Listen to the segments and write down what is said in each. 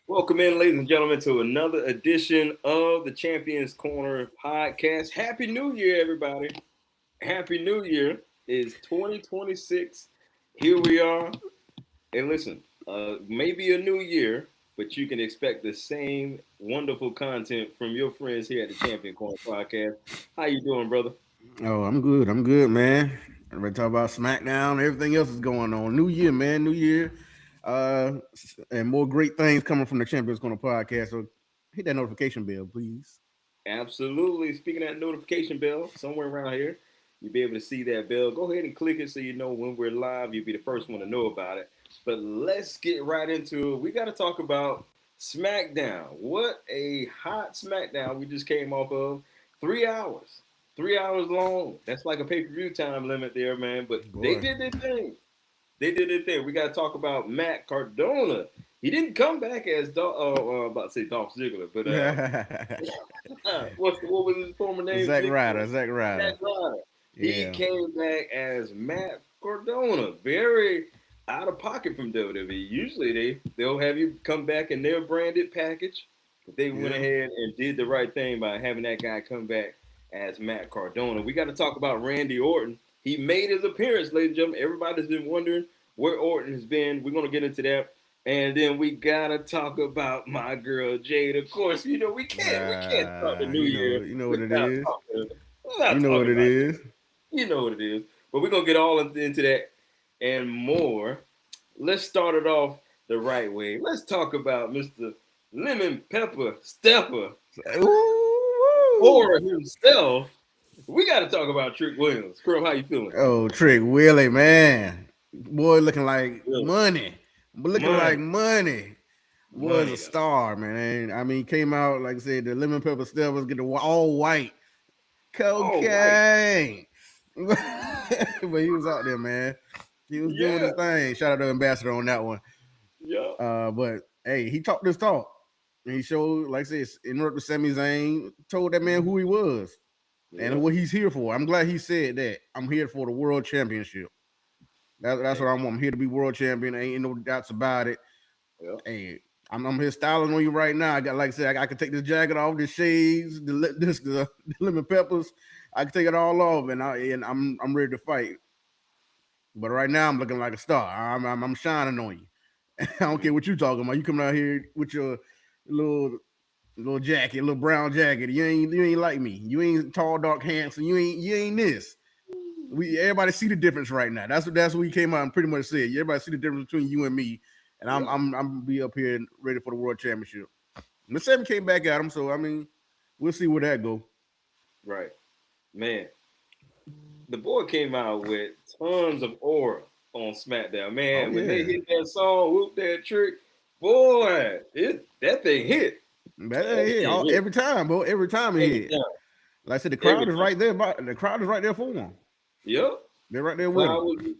Welcome in, ladies and gentlemen, to another edition of the Champions Corner podcast. Happy New Year, everybody. Happy New Year. It's 2026. Here we are. And listen, maybe a new year, but you can expect the same wonderful content from your friends here at the Champion Corner podcast. How you doing, brother? Oh, I'm good. I'm good, man. I'm ready to talk about Smackdown. Everything else is going on. New year, man. New year. And more great things coming from the Champions Corner podcast. So hit that notification bell, please. Absolutely. Speaking of that notification bell, somewhere around here, you'll be able to see that bell. Go ahead and click it so you know when we're live. You'll be the first one to know about it. But let's get right into it. We got to talk about Smackdown. What a hot Smackdown we just came off of. 3 hours. 3 hours long. That's like a pay-per-view time limit there, man. But they Boy. did their thing. They did their thing. We got to talk about Matt Cardona. He didn't come back as about to say Dolph Ziggler, but what was his former name? Zack Ryder. Zack Ryder. Zack Ryder. He Yeah. came back as Matt Cardona. Very out of pocket from WWE. Usually they'll have you come back in their branded package. But they went Yeah. ahead and did the right thing by having that guy come back as Matt Cardona. We got to talk about Randy Orton. He made his appearance, ladies and gentlemen. Everybody's been wondering where Orton has been. We're going to get into that. And then we gotta talk about my girl Jade. Of course, we can't start the new year You know what it without is. You know what talking it about is. you know what it is. But we're gonna get all into that and more. Let's start it off the right way. Let's talk about Mr. Lemon Pepper Stepper Ooh. or himself. We got to talk about Trick Williams. Curl, how you feeling? Oh, Trick Willie, man. Boy looking like Really? money. Looking like Money, money. Was a money though. star, man. I mean, came out like I said, the lemon pepper stuff was getting all white All right. cocaine, but he was out there, man. He was doing Yeah. his thing. Shout out to Ambassador on that one. Yeah. But hey, he talked this talk, and he showed, like I said, interrupted Sami Zayn, told that man who he was Yeah. and what he's here for. I'm glad he said that. I'm here for the world championship. That's what I want. I'm here to be world champion. Ain't no doubts about it. Yeah. Hey, I'm here styling on you right now. I got, like I said, I can take this jacket off, the shades, the lemon peppers. I can take it all off, and I'm ready to fight. But right now, I'm looking like a star. I'm shining on you. I don't care what you talking about. You coming out here with your little jacket, little brown jacket. You ain't like me. You ain't tall, dark, handsome. You ain't this. We everybody see the difference right now. That's what we came out and pretty much said. Everybody see the difference between you and me, and I'm Yeah. I'm I'm gonna be up here ready for the world championship. And the seven came back at him, so I mean, we'll see where that go. Right. Man, the boy came out with tons of aura on SmackDown. Oh Man, when they yeah, hit that song, whoop that trick, boy, that thing hit. That yeah, thing hit every time, bro. Every time he every hit. time. Like I said, the Every crowd is time. right there. The crowd is right there for him. Yep. They're right there with Crowd him. was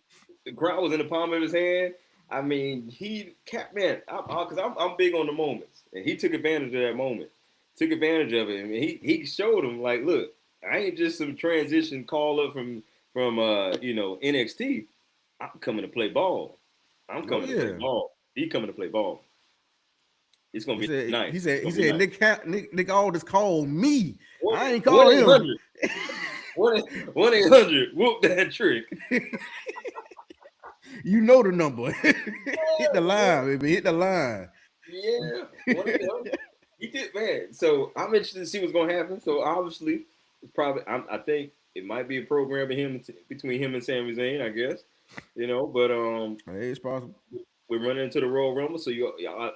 the crowd was in the palm of his hand. I mean, he kept man, because I'm big on the moments, and he took advantage of that moment. Took advantage of it. I mean, he showed him like, look, I ain't just some transition call up from NXT. I'm coming to play ball. I'm Oh coming to play yeah. ball. He coming to play ball. It's gonna He be said nice. he It's said he gonna be said nice. Nick Aldis called me. One I ain't one call eight him. hundred. 1-800. Whoop that trick. You know the number. Hit the line, baby. Hit the line. Yeah, 1-800. He did, man. So I'm interested to see what's gonna happen. So obviously, it's probably I think it might be a program between him and Sami Zayn, I guess. But Hey, it's possible. we're running into the Royal Rumble, so you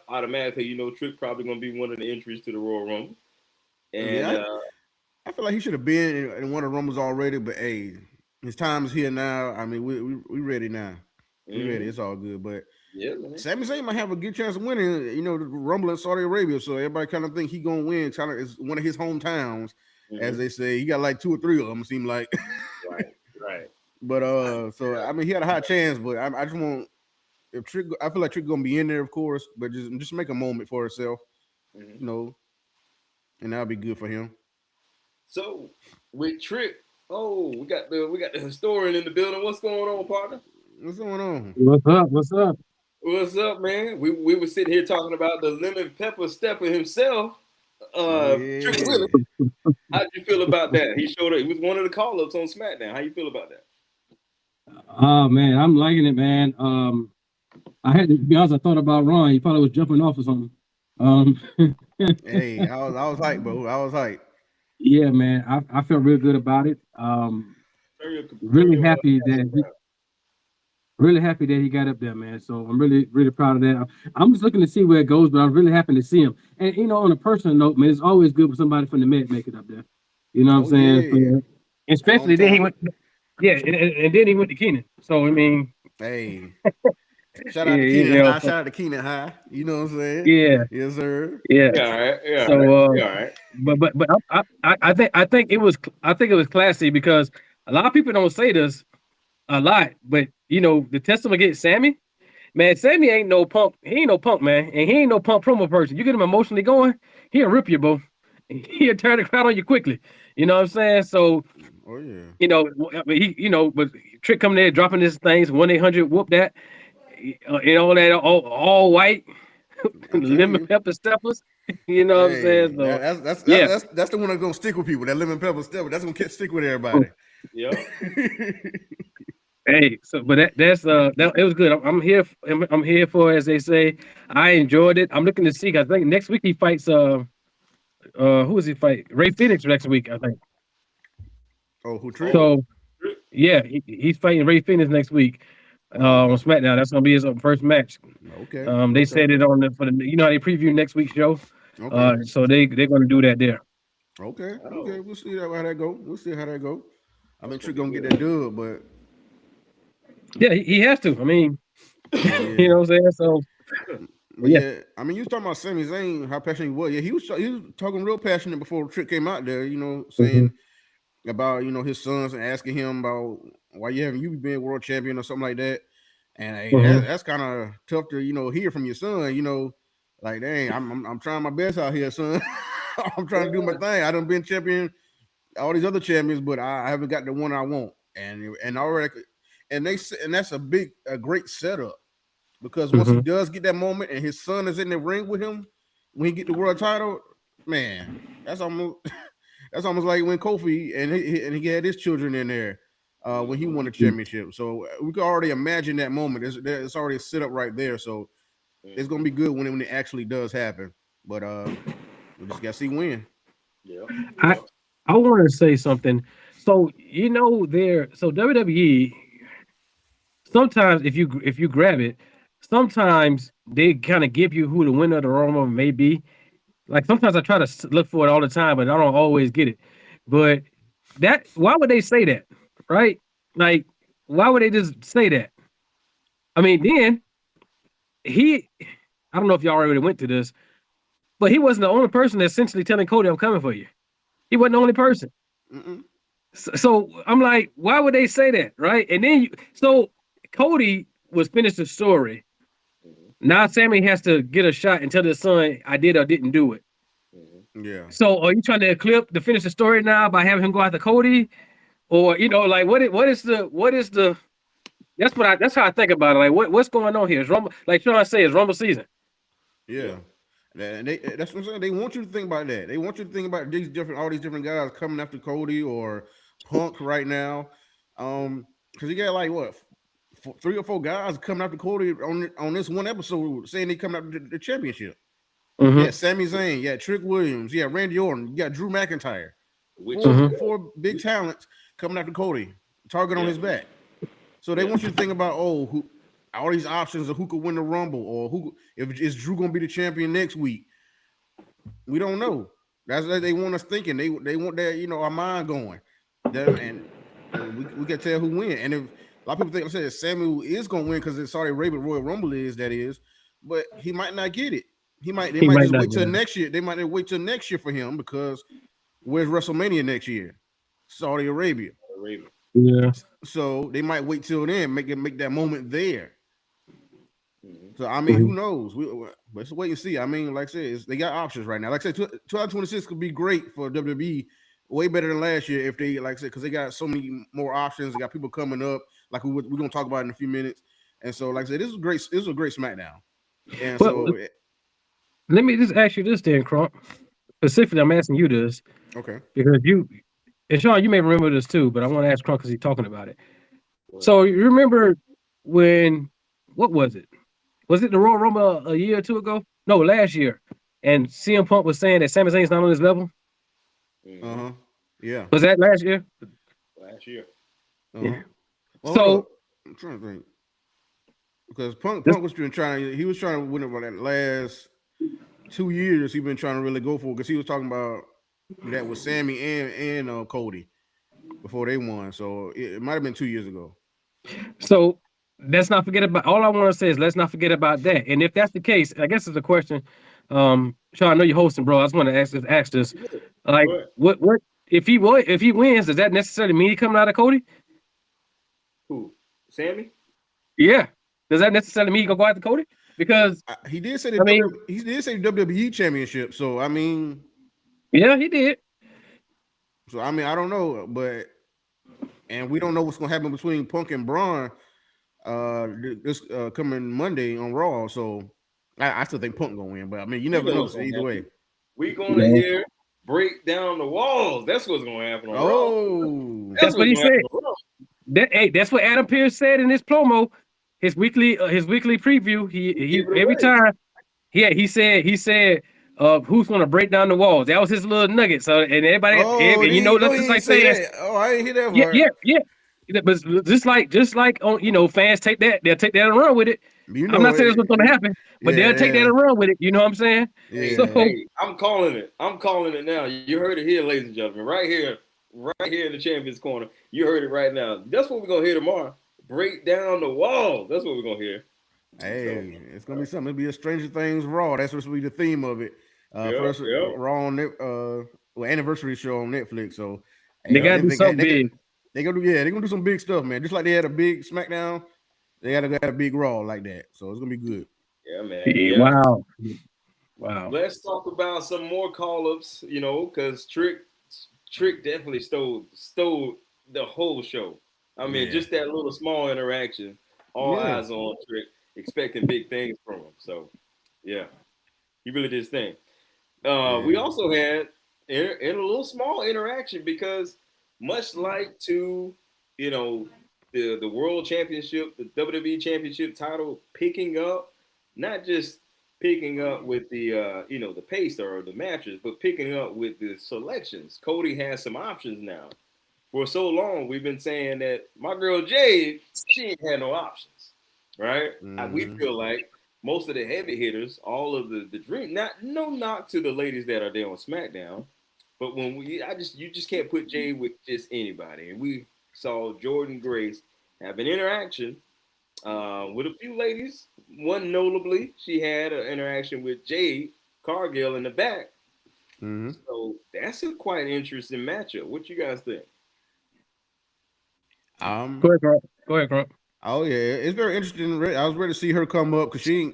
automatically Trick probably gonna be one of the entries to the Royal Rumble, and Yeah, I feel like he should have been in one of the rumbles already, but hey, his time is here now. I mean, we ready now. We ready. mhm. It's all good. But Yeah, man. Sami Zayn might have a good chance of winning. The Rumble in Saudi Arabia, so everybody kind of think he gonna win. Kind of is one of his hometowns, as Hmm. they say. He got like two or three of them. Seem like, Right, right. but I, so I mean, he had a high chance. But I just want if Trick. I feel like Trick gonna be in there, of course, but just make a moment for herself, mhm. you know, and that'll be good for him. So with Trick, oh, we got the historian in the building. What's going on, partner? What's going on? What's up? What's up? What's up, man? We were sitting here talking about the lemon pepper stepper himself, Oh Trick Willie. yeah. How'd you feel about that? He showed up. He was one of the call-ups on Smackdown. How you feel about that? Oh man, I'm liking it, man. I had to be honest. I thought about Ron. He probably was jumping off or something. Um, Hey, I was hyped, bro. I was hyped. yeah, man. I felt real good about it. Turn Really your happy that camera around. really happy that he got up there, man. So I'm really proud of that. I'm just looking to see where it goes, but I'm really happy to see him. And on a personal note, man, it's always good for somebody from the Met make it up there. You know what I'm Oh saying? yeah. So, especially then he Hometown. went, yeah, and then he went to Keenan. So I mean, Hey. Shout yeah, out to you Keenan know, High. Shout out to Keenan High. You know what I'm saying? yeah, Yes, sir. yeah. Yeah, all right. Yeah, all right. So, Yeah, all right. but I think it was classy because a lot of people don't say this a lot, but the testament against Sammy, man, Sammy ain't no punk. He ain't no punk, man, and he ain't no punk promo person. You get him emotionally going, he'll rip you, bro. He'll turn the crowd on you quickly. You know what I'm saying? So, Oh yeah. but Trick coming there dropping his things 1-800 whoop that, and all that all white I'm telling lemon you. pepper steppers. You know what I'm Hey, saying? So that's yeah. that's that's the one that's gonna stick with people. That lemon pepper stuff. That's gonna stick with everybody. Yeah. Hey, so but that it was good. I'm here. I'm here for, as they say. I enjoyed it. I'm looking to see. I think next week he fights. Who does he fight? Ray Phoenix next week, I think. Oh, who Trick? Oh, So yeah, he's fighting Ray Phoenix next week Oh, on SmackDown. That's gonna be his first match. okay, They okay, said it on for the how they preview next week's show. okay, So they're gonna do that there. okay, okay. oh, We'll see how that go. We'll see how that go. I that's think gonna Trick be gonna get good. that dub, but Yeah, he has to. I mean, yeah, what I'm saying. So but yeah. yeah. I mean, you was talking about Sami Zayn, how passionate he was. Yeah, he was talking real passionate before Trick came out there. Mhm. Saying about his sons and asking him about why you been world champion or something like that. And hey, Mhm. that's kind of tough to hear from your son. Like dang, I'm trying my best out here, son. I'm trying to do my Yeah. thing. I done been champion all these other champions, but I haven't got the one I want. And already, and that's a great setup because once he Mhm. does get that moment and his son is in the ring with him when he get the world title, man, that's almost that's almost like when Kofi and he had his children in there when he won the Mm-hmm. championship. So we can already imagine that moment. It's already set up right there. So it's gonna be good when it actually does happen. But we just gotta see when. Yeah. I Yeah. I want to say something. So so WWE sometimes if you grab it, sometimes they kind of give you who the winner of the Royal Rumble may be. Like sometimes I try to look for it all the time, but I don't always get it. But why would they say that, right? Like why would they just say that? I mean, then he, I don't know if y'all already went to this, but he wasn't the only person that's essentially telling Cody, "I'm coming for you." He wasn't the only person. Mm-mm. So I'm like, why would they say that, right? And then so Cody was finished the story. Mm-hmm. Now Sammy has to get a shot and tell his son, "I did or didn't do it." Mm-hmm. Yeah. So are you trying to finish the story now by having him go after Cody, or like what is the that's how I think about it. Like what's going on here? Is Rumble, like Sean said, it's Rumble season. Yeah. Yeah. And that's what I'm saying. They want you to think about that. They want you to think about all these different guys coming after Cody or Punk right now. Because you got like what, 3 or 4 guys coming after Cody on this one episode saying they coming after the championship. Yeah, Mm-hmm. Sami Zayn, yeah, Trick Williams, yeah, Randy Orton, you got Drew McIntyre. Which Four is Mm-hmm. good. four big talents coming after Cody, target on Yeah. his back. So they Yeah. want you to think about who all these options of who could win the Rumble or who if is Drew gonna be the champion next week. We don't know. That's what they want us thinking. They want that our mind going. We can tell who win. And if a lot of people think I said Samuel is gonna win because it's Saudi Arabia Royal Rumble is that is, but he might not get it. They He might might just not wait get till it. next year. They might wait till next year for him because where's WrestleMania next year? Saudi Arabia. Raven. Yeah. So they might wait till then, make that moment there. Mm-hmm. So I mean, Mm-hmm. who knows? Let's wait and see. I mean, like I said, they got options right now. Like I said, 2026 could be great for WWE, way better than last year if they like I said because they got so many more options. They got people coming up, like we're gonna talk about in a few minutes, And so, like I said, this was great. This was a great SmackDown. And But so, let me just ask you this, then, Crump. Specifically, I'm asking you this okay. because you and Sean, you may remember this too, but I want to ask Crump because he's talking about it. So you remember when? What was it? Was it the Royal Rumble a year or two ago? No, last year. And CM Punk was saying that Sami Zayn's not on his level. Yeah. Was that last year? Last year. Yeah. Well, So I'm trying to think because Punk was trying to win it for that last 2 years. He's been trying to really go for it because he was talking about that with Sami and Cody before they won. So it might have been 2 years ago. So let's not forget about. All I want to say is let's not forget about that. And if that's the case, I guess it's a question. Sean, I know you're hosting, bro. I just want to ask this. Like, what if he wins? Does that necessarily mean he coming out of Cody? Who? Sami? Yeah. Does that necessarily mean he gonna go after Cody? Because he did say he did say WWE Championship. So I mean, yeah, he did. So I mean, I don't know, but and we don't know what's gonna happen between Punk and Braun this coming Monday on Raw. So I still think Punk gonna win, but I mean, you never know. So either way, we gonna hear break down the walls. That's what's gonna happen on Raw. That's what he said. That's what Adam Pearce said in his promo, his weekly preview. He every time, he said who's gonna break down the walls. That was his little nugget. So and everybody, that's just like saying, I didn't hear that part. Yeah. But just like fans take that, they'll take that and run with it. I'm not saying that's what's gonna happen, but they'll take that and run with it. You know what I'm saying? Yeah. So, I'm calling it. I'm calling it now. You heard it here, ladies and gentlemen, right here in the Champions Corner. You heard it right now. That's what we're gonna hear tomorrow. Break down the walls. That's what we're gonna hear. Hey, it's gonna be something. It'll be a Stranger Things Raw. That's supposed to be the theme of it. First Raw on anniversary show on Netflix. So they gotta do something big. They're gonna do some big stuff, man. Just like they had a big SmackDown, they gotta have a big Raw like that. So it's gonna be good. Yeah, man. Yeah. Wow. Let's talk about some more call-ups, because Trick definitely stole the whole show. I mean, just that little small interaction. All eyes on Trick, expecting big things from him. So, yeah, he really did his thing. We also had in a little small interaction because much like to, the World Championship, the WWE Championship title picking up, not just picking up with the, the pace or the matches, but picking up with the selections. Cody has some options now. For so long, we've been saying that my girl Jade, she ain't had no options, right? We feel like most of the heavy hitters, all of the dream, no knock to the ladies that are there on SmackDown, but when you just can't put Jade with just anybody. And we saw Jordynne Grace have an interaction with a few ladies. One notably, she had an interaction with Jade Cargill in the back. So that's a quite interesting matchup. What you guys think? Go ahead, Grump. Oh yeah, it's very interesting. I was ready to see her come up because she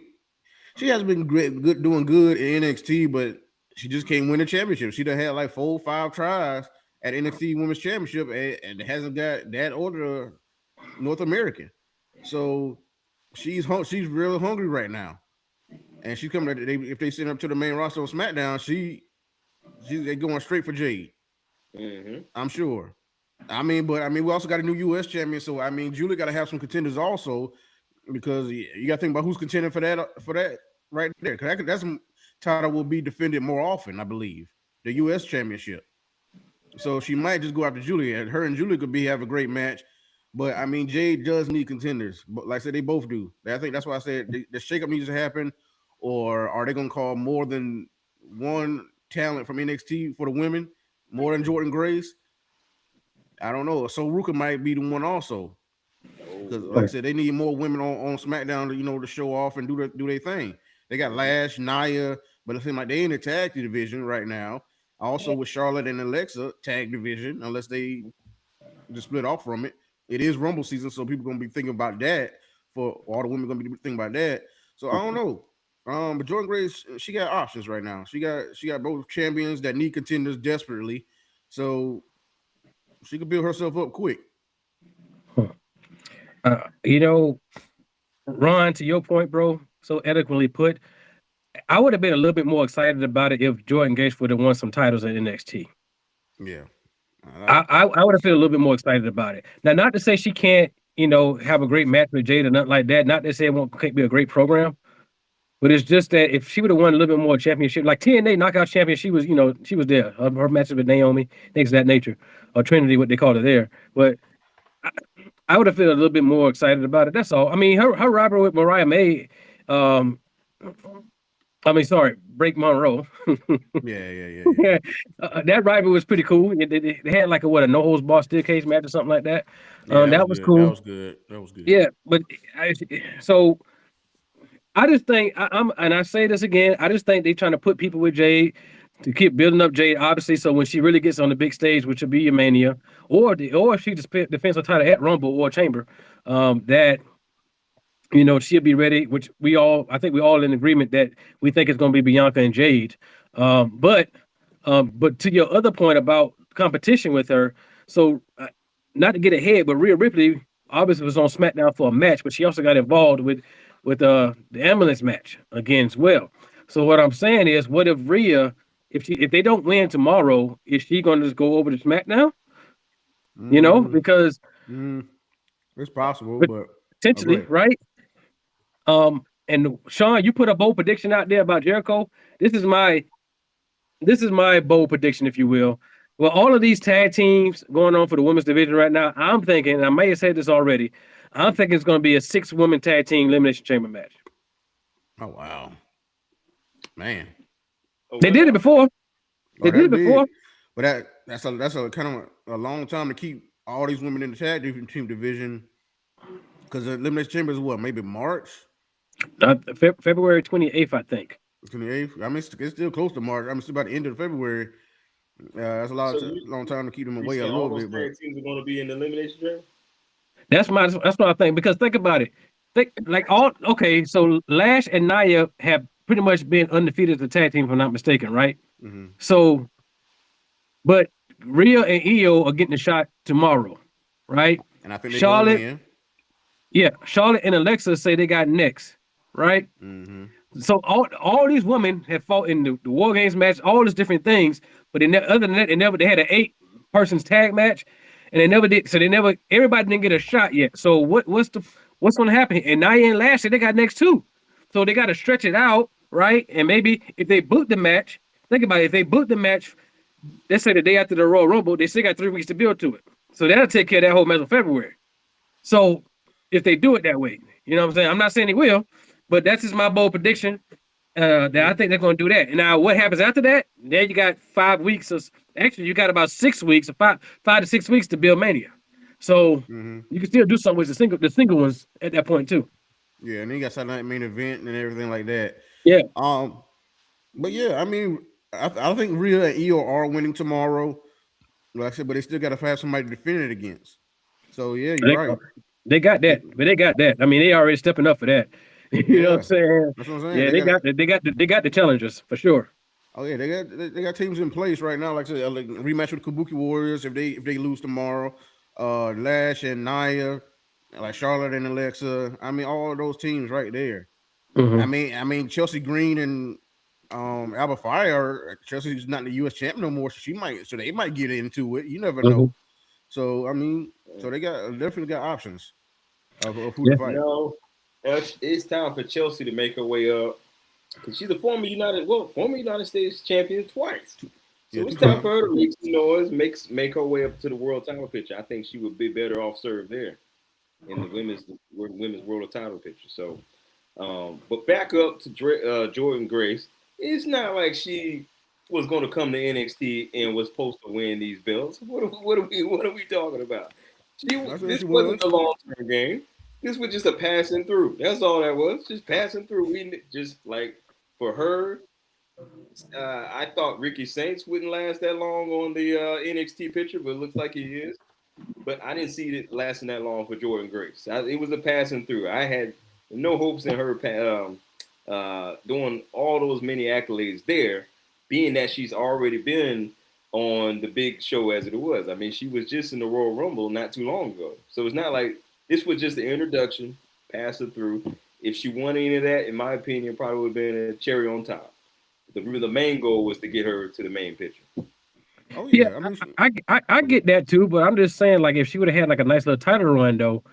has been doing good in NXT, but she just can't win a championship. She done had like 4 or 5 tries at NXT Women's Championship and hasn't got that order North American. So she's really hungry right now, and she's coming. If they send her to the main roster on SmackDown, they going straight for Jade. I'm sure. We also got a new U.S. champion, so Julie got to have some contenders also, because you got to think about who's contending for that right there. Because that's title will be defended more often, I believe, the U.S. championship. So she might just go after Julie, and her and Julie could have a great match. But Jade does need contenders. But like I said, they both do. I think that's why I said the shakeup needs to happen, or are they going to call more than one talent from NXT for the women, more than Jordynne Grace? I don't know. So Ruka might be the one also, because like I said, they need more women on SmackDown to show off and do their thing. They got Lash, Nia, but it seems like they in the tag division right now. Also with Charlotte and Alexa tag division, unless they just split off from it. It is Rumble season, so people gonna be thinking about that. For all the women gonna be thinking about that. So I don't know. But Jordynne Grace, she got options right now. She got both champions that need contenders desperately. So she could build herself up quick. Ron, to your point, bro, so eloquently put, I would have been a little bit more excited about it if Jordan Gates would have won some titles in NXT. Yeah. I would have felt a little bit more excited about it. Now, not to say she can't, have a great match with Jade or nothing like that. Not to say it can't be a great program, but it's just that if she would have won a little bit more championship, like TNA Knockout Champion, she was there. Her matches with Naomi, things of that nature, or Trinity, what they call it there. But I would have felt a little bit more excited about it. That's all. I mean, her rivalry with Mariah May, um, sorry, Break Monroe. Yeah. That rivalry was pretty cool. They had like a no holds barred steel cage match or something like that. Yeah, that was That was good. That cool. was good. That was good. Yeah, but so I just think and I say this again. I just think they're trying to put people with Jade to keep building up Jade, obviously. So when she really gets on the big stage, which will be your Mania, or if she defends her title at Rumble or Chamber, that she'll be ready. Which I think we all in agreement that we think it's going to be Bianca and Jade. But to your other point about competition with her, so not to get ahead, but Rhea Ripley obviously was on SmackDown for a match, but she also got involved with the ambulance match again as well. So what I'm saying is, what if Rhea, if they don't win tomorrow, is she going to just go over to SmackDown? Because it's possible, but go potentially, ahead. right? And Sean, you put a bold prediction out there about Jericho. This is my bold prediction, if you will. Well, all of these tag teams going on for the women's division right now, I'm thinking, and I may have said this already, I'm thinking it's going to be a 6-woman tag team elimination chamber match. Oh wow, man! They did it before. They did it before. But that's a kind of a long time to keep all these women in the tag team division, because the elimination chamber is what, maybe March, February 28th, I think. 28th. I mean, it's still close to March. I mean, it's about the end of February. That's a long time to keep them away a little bit. But teams are going to be in the elimination chamber. That's what I think. Because think about it. So Lash and Nia have pretty much been undefeated as a tag team, if I'm not mistaken, right? Mm-hmm. So, but Rhea and Io are getting a shot tomorrow, right? And I think Charlotte. Yeah, Charlotte and Alexa say they got next, right? Mm-hmm. So all these women have fought in the War Games match, all these different things, but other than that, they had an 8-person tag match, and they never did. So everybody didn't get a shot yet. So what's going to happen? And Nia and Lashley, they got next too, so they got to stretch it out, right? And maybe if they book the match, think about it. If they book the match, let's say the day after the Royal Rumble, they still got 3 weeks to build to it. So that'll take care of that whole mess of February. So if they do it that way, you know what I'm saying? I'm not saying they will, but that's just my bold prediction. That I think they're going to do that. And now what happens after that? Then you got 5 weeks. Actually, you got about 6 weeks, or 5 to 6 weeks to build Mania. So you can still do something with the single ones at that point too. Yeah, and then you got Saturday Night Main Event and everything like that. Yeah. But yeah, I mean, I think Rhea and Io are winning tomorrow. Like I said, but they still got to have somebody to defend it against. So yeah, you're right. They got that, but they got that. I mean, they already stepping up for that. You know what I'm saying? That's what I'm saying. Yeah, they got the challengers for sure. Oh yeah, they got teams in place right now. Like I said, like rematch with the Kabuki Warriors if they lose tomorrow. Lash and Nia, like Charlotte and Alexa. I mean, all of those teams right there. Mm-hmm. I mean, Chelsea Green and Alba Fire. Chelsea's not the U.S. champion no more. So they might get into it. You never know. So I mean, so they definitely got options of who to fight. No, it's time for Chelsea to make her way up, because she's a former United States champion twice. So it's time for her to make some noise, make her way up to the world title picture. I think she would be better off served there in the women's world title picture. So, but back up to Jordan Grace. It's not like she was going to come to NXT and was supposed to win these belts. What are we talking about? This wasn't a long-term game. This was just a passing through. That's all that was. Just passing through. Just like for her, I thought Ricky Saints wouldn't last that long on the NXT picture, but it looks like he is. But I didn't see it lasting that long for Jordan Grace. It was a passing through. I had no hopes in her doing all those many accolades there, being that she's already been on the big show as it was. I mean, she was just in the Royal Rumble not too long ago. So it's not like this was just the introduction. pass her through. If she won any of that, in my opinion, probably would have been a cherry on top. The main goal was to get her to the main picture. Oh Yeah, yeah, I mean, I get that too, but I'm just saying, like, if she would have had like a nice little title run though,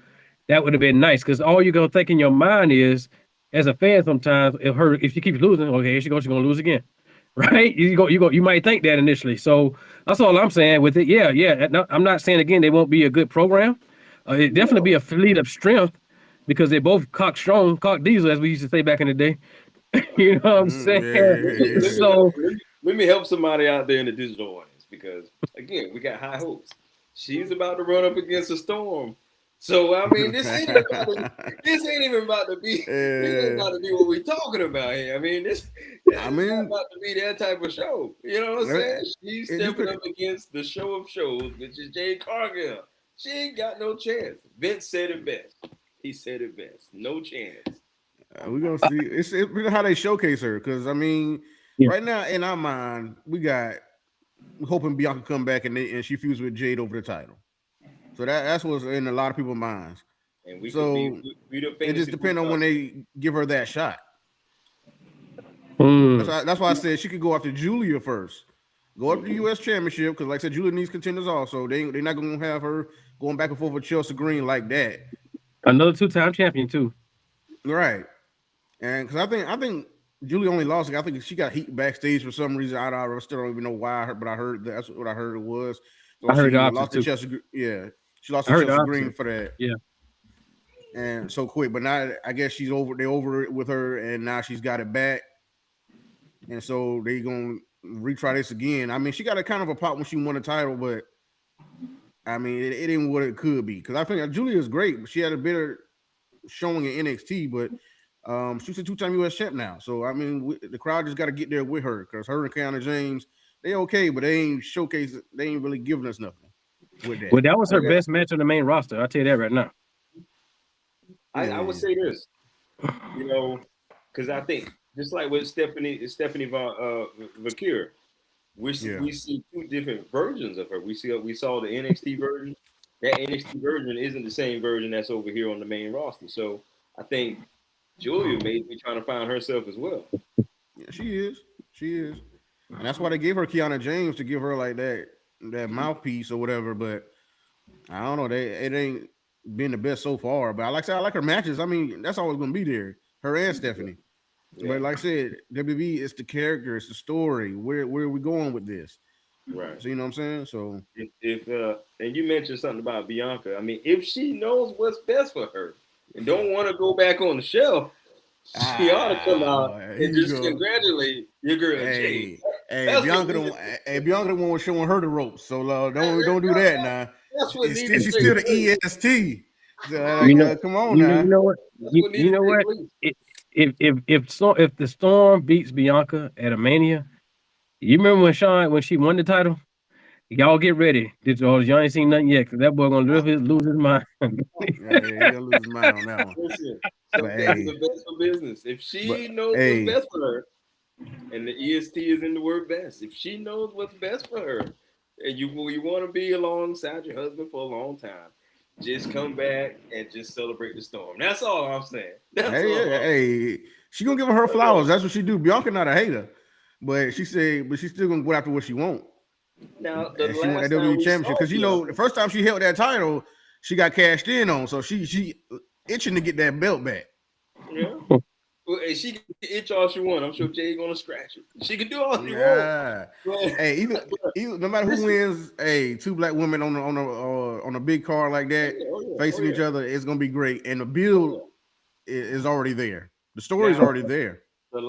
that would have been nice. Because all you're gonna think in your mind is, as a fan, sometimes if she keeps losing, okay, here she's gonna lose again, right? You might think that initially. So that's all I'm saying with it. Yeah, yeah. No, I'm not saying again they won't be a good program. It definitely be a fleet of strength because they're both cock strong, cock diesel, as we used to say back in the day. You know what I'm saying? yeah. So Let me help somebody out there in the digital audience because again, we got high hopes. She's about to run up against a storm. So I mean, this ain't even about to be what we're talking about here. I mean, this is not about to be that type of show. You know what I'm saying? She's stepping up against the show of shows, which is Jade Cargill. She ain't got no chance. Vince said it best. He said it best. No chance. We're gonna see. It's how they showcase her because I mean, right now in our mind, we're hoping Bianca come back and she feuds with Jade over the title. So that's what's in a lot of people's minds. And we it just depends on when they give her that shot. Mm. That's why I said she could go after Julia first. Go up to the U.S. Championship because, like I said, Julia needs contenders also. They're not going to have her going back and forth with Chelsea Green like that. Another 2-time champion too. Right. And because I think Julia only lost. I think she got heat backstage for some reason. I still don't even know why. But I heard that's what I heard it was. So I heard she the lost to too. Chelsea. Yeah, she lost to Chelsea Green for that. Yeah. And so quick, but now I guess she's over. They over it with her, and now she's got it back. And so they gonna retry this again. I mean, she got a kind of a pop when she won the title, but I mean, it ain't what it could be. Because I think Julia's great, but she had a better showing in NXT, but she's a 2-time U.S. champ now. So I mean, the crowd just got to get there with her because her and Kiana James, they okay, but they ain't showcasing. They ain't really giving us nothing with that. Well, that was her best match on the main roster. I'll tell you that right now. I would say this, because I think just like with Stephanie Vakir, we see two different versions of her. We saw the NXT version. That NXT version isn't the same version that's over here on the main roster. So I think Julia may be trying to find herself as well. Yeah, she is, and that's why they gave her Kiana James to give her like that mouthpiece or whatever. But I don't know, it ain't been the best so far. But like I said, I like her matches. I mean, that's always gonna be there. Her and Stephanie. Yeah. But like I said, WWE, it's the character, it's the story. Where are we going with this? Right. So you know what I'm saying? So if and you mentioned something about Bianca. I mean, if she knows what's best for her and don't want to go back on the shelf, she ought to come out and just congratulate your girl Jade. Bianca the one was showing her the ropes. So don't do that now. She's still the EST. Come on now. You know what? You know what? If the Storm beats Bianca at a Mania, you remember when she won the title? Y'all get ready. Y'all ain't seen nothing yet because that boy gonna lose his mind. Yeah, he gonna lose his mind on that one. Listen, that's the best for business. If she knows what's best for her, and the EST is in the word best, if she knows what's best for her, and you want to be alongside your husband for a long time, just come back and just celebrate the Storm. That's all I'm saying. She gonna give her flowers. That's what she do. Bianca not a hater, but she's still gonna go after what she want. Now she won that WWE championship because the first time she held that title, she got cashed in on, so she itching to get that belt back. Yeah, well, she can itch all she wants. I'm sure Jay's gonna scratch it. She can do all she wants. Hey, either no matter who wins, two black women on a big card like that facing each other, it's gonna be great. And the build is already there. The story is already there. The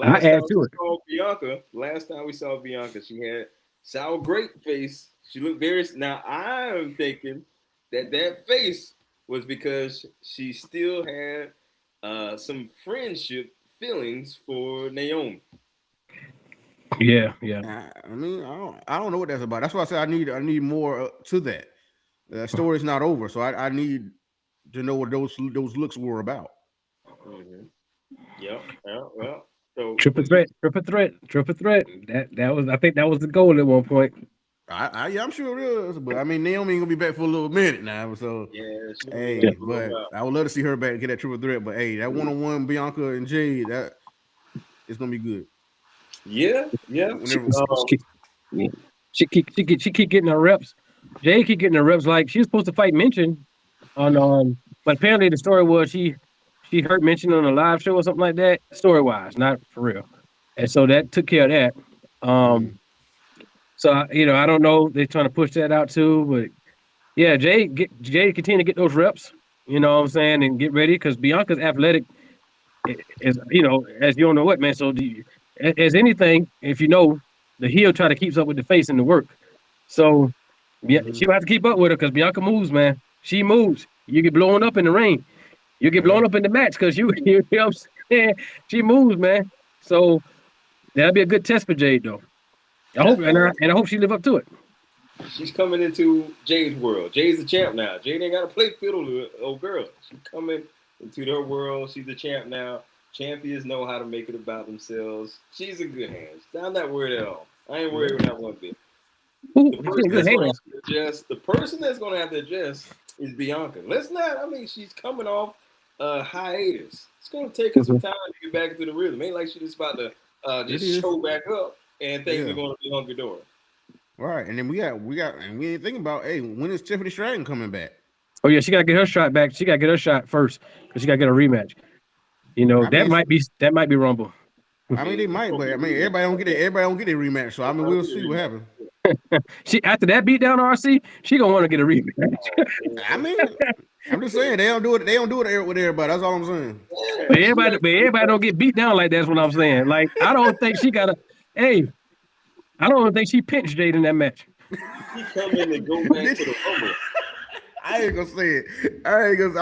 last time we saw Bianca, she had sour grape face. She looked very. Now I'm thinking that face was because she still had some friendship feelings for Naomi. Yeah. I mean, I don't know what that's about. That's why I said I need more to that. The story's not over, so I need to know what those looks were about. Mm-hmm. Yeah. Well. So triple threat. That was, I think that was the goal at one point. I'm sure it is, but I mean Naomi ain't gonna be back for a little minute now. So Yeah, hey, but I would love to see her back and get that triple threat. But hey, that one-on-one Bianca and Jade, that it's gonna be good. Yeah. Whenever, She keep getting her reps. Jade keep getting her reps. Like she was supposed to fight Mention on but apparently the story was she hurt Mention on a live show or something like that. Story wise, not for real. And so that took care of that. So I don't know. They're trying to push that out too, but yeah, Jade continue to get those reps. You know what I'm saying, and get ready because Bianca's athletic is as you don't know what man. So as anything, if you know, the heel try to keeps up with the face and the work. So yeah, she'll have to keep up with her because Bianca moves, man. She moves. You get blown up in the ring. You get blown up in the match because you know what I'm saying? She moves, man. So that'll be a good test for Jade, though. I hope, and I hope she live up to it. She's coming into Jade's world. Jade's the champ now. Jade ain't got to play fiddle to old girl. She's coming into their world. She's the champ now. Champions know how to make it about themselves. She's in good hands. I'm not worried at all. I ain't worried about one bit. The person that's going to have to adjust is Bianca. Let's not. I mean, she's coming off a hiatus. It's going to take her some time to get back into the rhythm. Ain't like she's just about to just show back up and things are going to be hunky dory. Right, and then we and we ain't thinking about when is Tiffany Stratton coming back? Oh yeah, she gotta get her shot back. She gotta get her shot first because she gotta get a rematch. That might be Rumble. I mean, they might, but I mean, everybody don't get a rematch. So I mean, we'll see what happens. She after that beat down RC, she gonna want to get a rematch. I mean, I'm just saying they don't do it. They don't do it with everybody. That's all I'm saying. But everybody don't get beat down like that's what I'm saying. Like I don't think she gotta. Hey, I don't think she pinched Jade in that match. She come in and go back to the Rumble. I ain't gonna say it. I ain't gonna.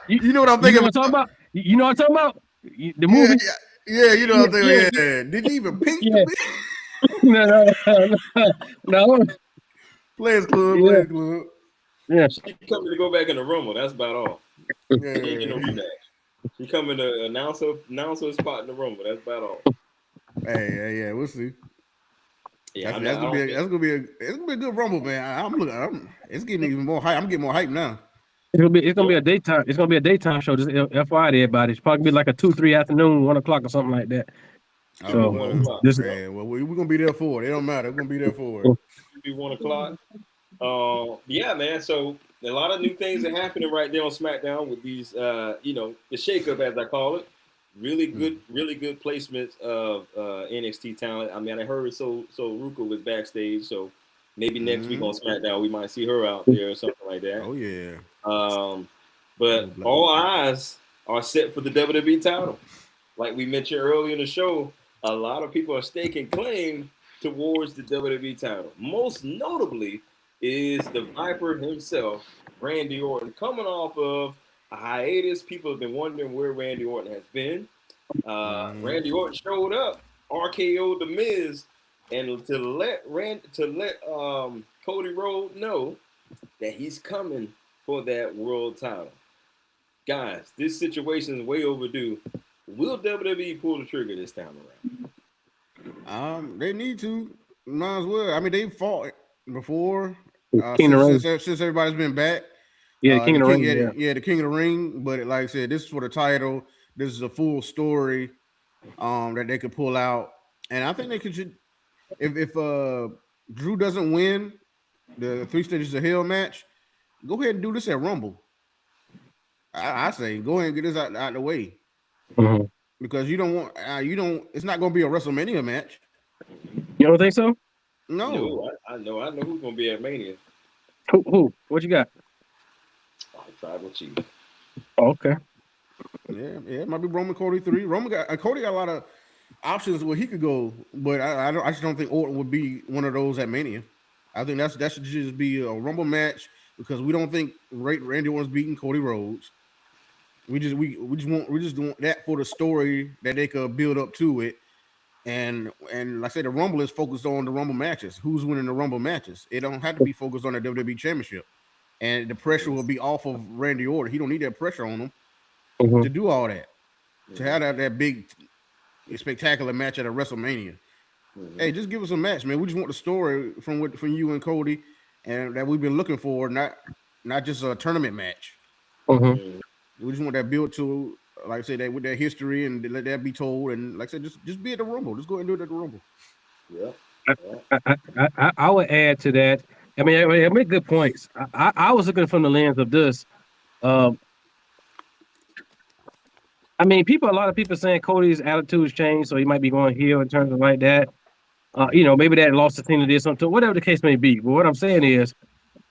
You know what I'm thinking? You know what I'm talking about? You know what I'm talking about? The movie. Yeah, you know what I'm thinking. Yeah. Did you even pink the No. Players Club. Yeah. She coming to go back in the Rumble. That's about all. Yeah. She ain't no rematch. She coming to announce her spot in the Rumble. That's about all. Hey, we'll see. Yeah, that's gonna be a good Rumble, man. It's getting even more hype. I'm getting more hype now. It's gonna be a daytime. It's gonna be a daytime show. Just FYI to everybody. It's probably be like a 2-3 afternoon, 1 o'clock or something like that. So we're gonna be there for it. It don't matter. We're gonna be there for it. It'll be 1 o'clock. Yeah, man. So a lot of new things are happening right there on SmackDown with these, the shakeup as I call it. Really good placements of NXT talent. I mean, I heard so Ruka was backstage, so maybe next week on SmackDown we might see her out there or something like that. Oh yeah. But all eyes are set for the WWE title. Like we mentioned earlier in the show, a lot of people are staking claim towards the WWE title. Most notably is the Viper himself, Randy Orton, coming off of a hiatus. People have been wondering where Randy Orton has been. Randy Orton showed up, RKO'd The Miz, and to let Cody Rhodes know that he's coming for that world title. Guys, this situation is way overdue. Will WWE pull the trigger this time around? They need to. Might as well. I mean, they fought before since everybody's been back. Yeah, King of the Ring. The King of the Ring. But like I said, this is for the title. This is a full story that they could pull out, and I think they could. If Drew doesn't win the 3 Stages of Hell match, go ahead and do this at Rumble. I say go ahead and get this out the way, because you don't want It's not going to be a WrestleMania match. You don't think so? No, I know who's going to be at Mania. Who? What you got? Tribal Chief. Oh, okay. Yeah, it might be Roman Cody 3. Cody got a lot of options where he could go, but I just don't think Orton would be one of those at Mania. I think that should just be a Rumble match, because we don't think Randy Orton's beating Cody Rhodes. We just want that for the story that they could build up to it. And like I said, the Rumble is focused on the Rumble matches. Who's winning the Rumble matches? It don't have to be focused on the WWE Championship. And the pressure will be off of Randy Orton. He don't need that pressure on him to do all that. To have that big, spectacular match at a WrestleMania. Hey, just give us a match, man. We just want the story from you and Cody, and that we've been looking for, not just a tournament match. Mhm. We just want that build to, like I said, that with that history and let that be told. And like I said, just be at the Rumble. Just go ahead and do it at the Rumble. Yeah. I, Yeah. I would add to that. I mean, I make good points. I was looking from the lens of this. Um, I mean, a lot of people saying Cody's attitude's changed, so he might be going heel in terms of like that. Maybe that lost the team to this, something, whatever the case may be. But what I'm saying is,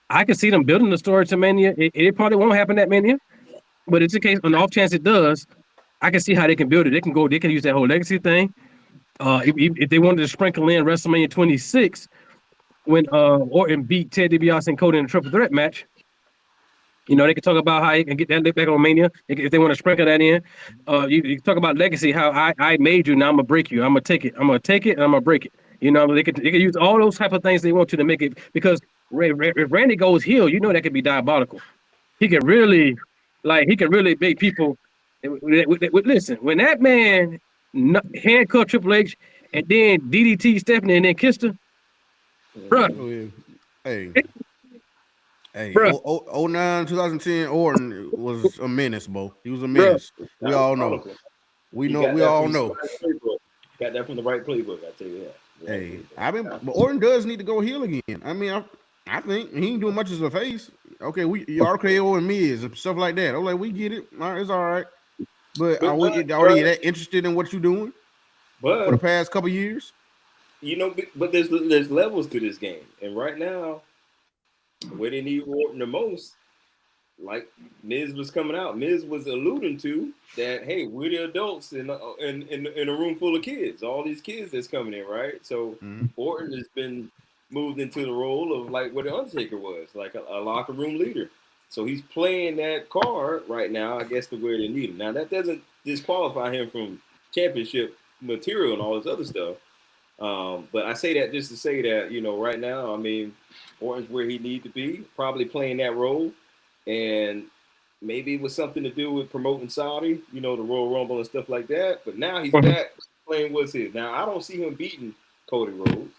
I can see them building the story to Mania. It probably won't happen at Mania, but it's a case on the off chance it does. I can see how they can build it. They can use that whole legacy thing. If they wanted to sprinkle in WrestleMania 26 when Orton beat Ted DiBiase and Cody in a triple threat match, they can talk about how you can get that lick back on Mania if they want to sprinkle that in. You talk about legacy, how I made you, now I'm gonna break you. I'm gonna take it. I'm gonna take it and I'm gonna break it. They could use all those type of things they want to make it, because if Randy goes heel, that could be diabolical. He can really make people. Listen, when that man handcuffed Triple H and then DDT Stephanie and then kissed her, bro. Oh, yeah. Hey, Bruh. 09, 2010, Orton was a menace, Bo. He was a Bruh. menace. We all know. We all know. Got that from the right playbook, I tell you that. Hey, but Orton does need to go heel again. I mean, I think he ain't doing much as a face. Okay, RKO and Miz and stuff like that. I'm like, we get it. All right, it's all right. But are we already that interested in what you're doing for the past couple years? But there's levels to this game, and right now, where they need Orton the most, like Miz was coming out. Miz was alluding to that. Hey, we're the adults in a room full of kids. All these kids that's coming in, right? So Orton has been moved into the role of like what the Undertaker was, like a locker room leader. So he's playing that card right now, I guess, to where they need him. Now that doesn't disqualify him from championship material and all this other stuff. But I say that just to say that, right now, I mean, Orton's where he needs to be, probably playing that role. And maybe it was something to do with promoting Saudi, the Royal Rumble and stuff like that. But now he's back playing what's his. Now, I don't see him beating Cody Rhodes,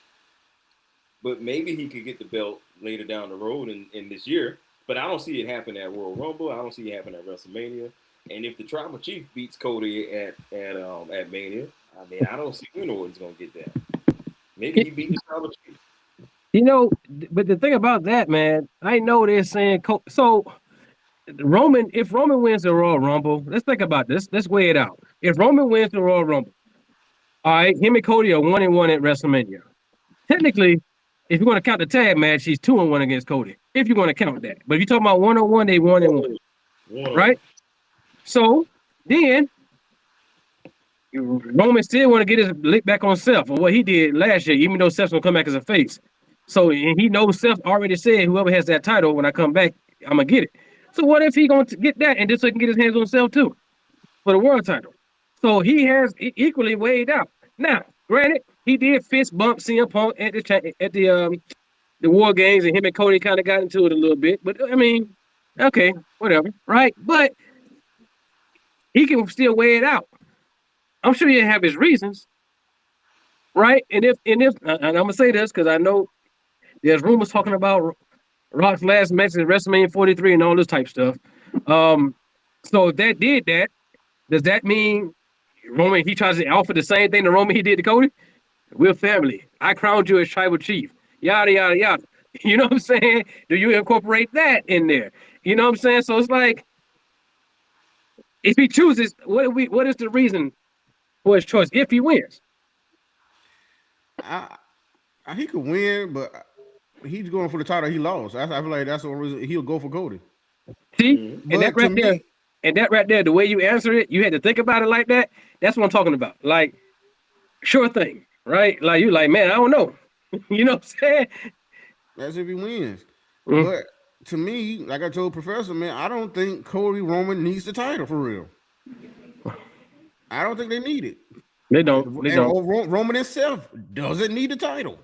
but maybe he could get the belt later down the road in this year. But I don't see it happen at Royal Rumble. I don't see it happen at WrestleMania. And if the Tribal Chief beats Cody at Mania, I mean, I don't see when Orton's going to get that. Maybe he beat the Tribal Chief. But the thing about that, man, I know they're saying so. If Roman wins the Royal Rumble, let's think about this. Let's weigh it out. If Roman wins the Royal Rumble, all right, him and Cody are 1-1 at WrestleMania. Technically, if you're going to count the tag match, he's 2-1 against Cody. If you're going to count that, but if you're talking about 1-1, they 1-1, right? So then Roman still want to get his lick back on Seth for what he did last year, even though Seth's gonna come back as a face. So and he knows Seth already said whoever has that title when I come back, I'm gonna get it. So what if he gonna get that and just so he can get his hands on Seth too for the world title? So he has equally weighed out. Now, granted, he did fist bump CM Punk at the War Games, and him and Cody kind of got into it a little bit. But I mean, okay, whatever, right? But he can still weigh it out. I'm sure he'll have his reasons, right? And I'm gonna say this because I know there's rumors talking about Rock's last match at WrestleMania 43 and all this type stuff. So if that did that, does that mean Roman he tries to offer the same thing to Roman he did to Cody? We're family. I crowned you as tribal chief. Yada yada yada. You know what I'm saying? Do you incorporate that in there? You know what I'm saying? So it's like if he chooses, what is the reason for his choice if he wins? He could win, but he's going for the title he lost. I feel like that's the reason he'll go for Cody. See, and that right there, the way you answer it, you had to think about it like that. That's what I'm talking about. Like, sure thing, right? Like you, like man, I don't know. You know what I'm saying? That's if he wins. But to me, like I told Professor, man, I don't think Cody Roman needs the title for real. I don't think they need it. They don't. Roman himself doesn't need the title.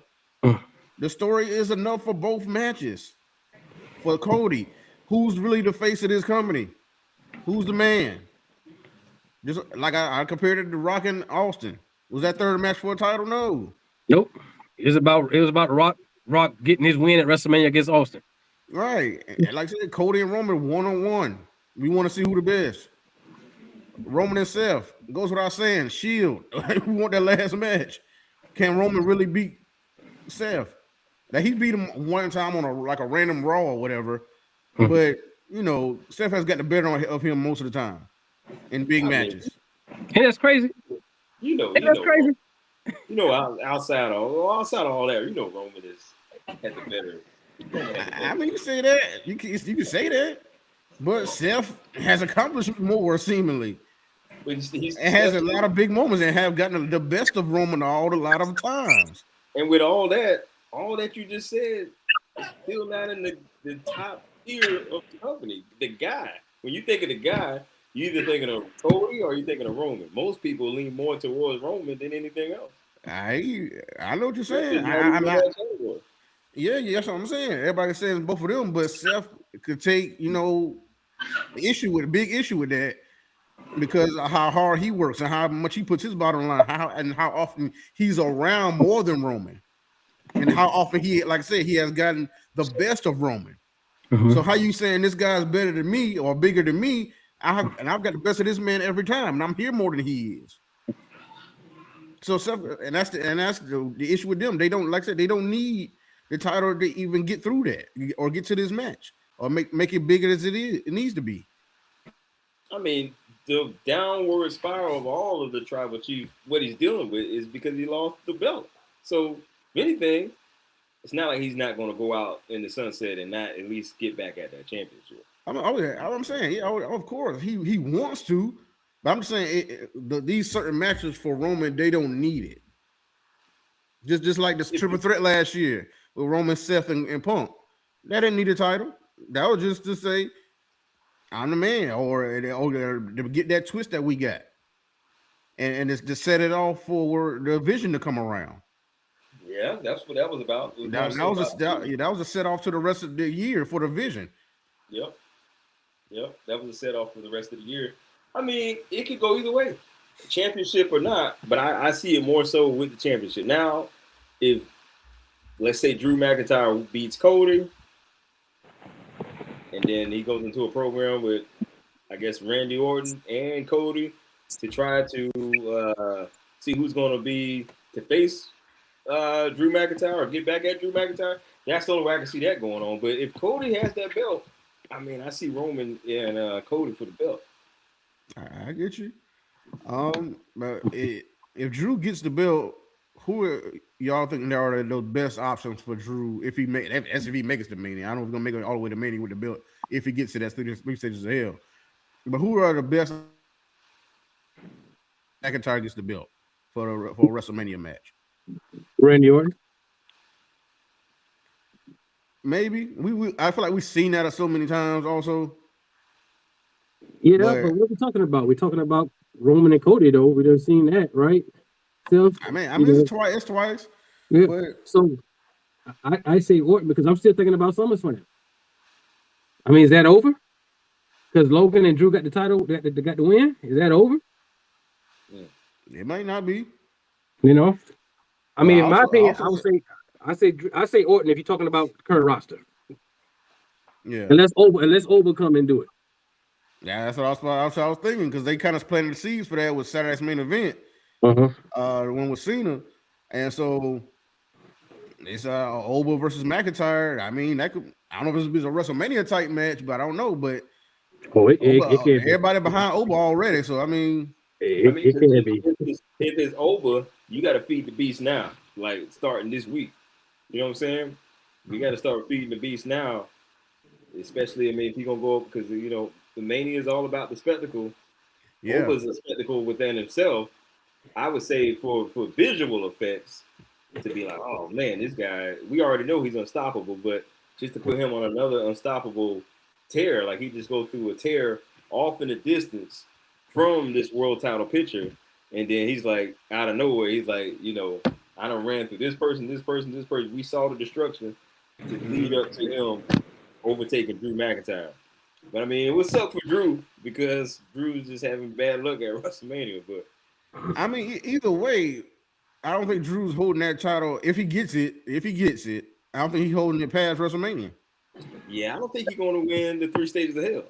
The story is enough for both matches. For Cody, who's really the face of this company? Who's the man? Just like I compared it to Rock and Austin. Was that third match for a title? No. Nope. It was about Rock getting his win at WrestleMania against Austin. Right. And like I said, Cody and Roman 1-on-1. We want to see who the best. Roman and Seth goes without saying. Shield. We want that last match. Can Roman really beat Seth? Now he beat him one time on a random Raw or whatever, but Seth has got the better of him most of the time in big matches. And that's crazy. That's crazy. Outside of all that, Roman is at the better. I mean, you can say that. You can say that, but Seth has accomplished more seemingly. And has a lot of big moments and have gotten the best of Roman a lot of times. And with all that you just said, it's still not in the top tier of the company. The guy, when you think of the guy, you either thinking of Cody or you thinking of Roman. Most people lean more towards Roman than anything else. I know what you're saying. Yeah, that's what I'm saying. Everybody says both of them, but Seth could take the big issue with that. Because of how hard he works and how much he puts his bottom line, how often he's around more than Roman, and how often like I said, he has gotten the best of Roman. Mm-hmm. So how you saying this guy's better than me or bigger than me? I've got the best of this man every time, and I'm here more than he is. So and that's the issue with them. They don't, like I said, they don't need the title to even get through that or get to this match or make it bigger as it is. It needs to be. I mean, the downward spiral of all of the tribal chief, what he's dealing with is because he lost the belt. So, if anything, it's not like he's not going to go out in the sunset and not at least get back at that championship. I'm saying, yeah, of course, he wants to, but I'm just saying these certain matches for Roman, they don't need it. Just like the triple threat last year with Roman, Seth, and Punk. That didn't need a title. That was just to say, I'm the man, or to get that twist that we got, and it's to set it off for the vision to come around. Yeah, that's what that was about. That was a set off to the rest of the year for the vision. Yep, that was a set off for the rest of the year. I mean, it could go either way, championship or not. But I see it more so with the championship. Now, if let's say Drew McIntyre beats Cody. And then he goes into a program with, I guess, Randy Orton and Cody to try to see who's going to be to face Drew McIntyre or get back at Drew McIntyre. That's the only way I can see that going on. But if Cody has that belt, I mean, I see Roman and Cody for the belt. I get you. But if Drew gets the belt, who are y'all think are the best options for Drew if he makes it to Mania? I don't know if he's gonna make it all the way to Mania with the belt if he gets to that three stages of hell. But who are the best? McIntyre gets the belt for a WrestleMania match. Randy Orton. Maybe I feel like we've seen that so many times. Also, yeah, but what are we talking about? We're talking about Roman and Cody, though. We done seen that, right? I mean, it's twice. Yeah. But, so I say Orton because I'm still thinking about SummerSlam. I mean, is that over? Because Logan and Drew got the title, they got the win. Is that over? It might not be. I mean, in my opinion, I say Orton if you're talking about current roster. Yeah. Unless Oba come and do it. Yeah, that's what I was thinking because they kind of planted the seeds for that with Saturday's main event. The one with Cena, and so it's Oba versus McIntyre. I mean, I don't know if it's a WrestleMania type match, but I don't know. But everybody behind Oba already, so I mean, it can be. If it's Oba, you got to feed the beast now, like starting this week. You know what I'm saying? We got to start feeding the beast now, especially if you're gonna go up because the Mania is all about the spectacle. Yeah. Oba's a spectacle within himself. I would say for visual effects to be like, oh man, this guy, we already know he's unstoppable, but just to put him on another unstoppable tear, like he just goes through a tear off in the distance from this world title picture, and then he's like out of nowhere, he's like, I done ran through this person. We saw the destruction to lead up to him overtaking Drew McIntyre. But I mean, it would suck for Drew because Drew's just having bad luck at WrestleMania, but. I mean, either way, I don't think Drew's holding that title. If he gets it, I don't think he's holding it past WrestleMania. Yeah, I don't think he's going to win the 3 stages of hell.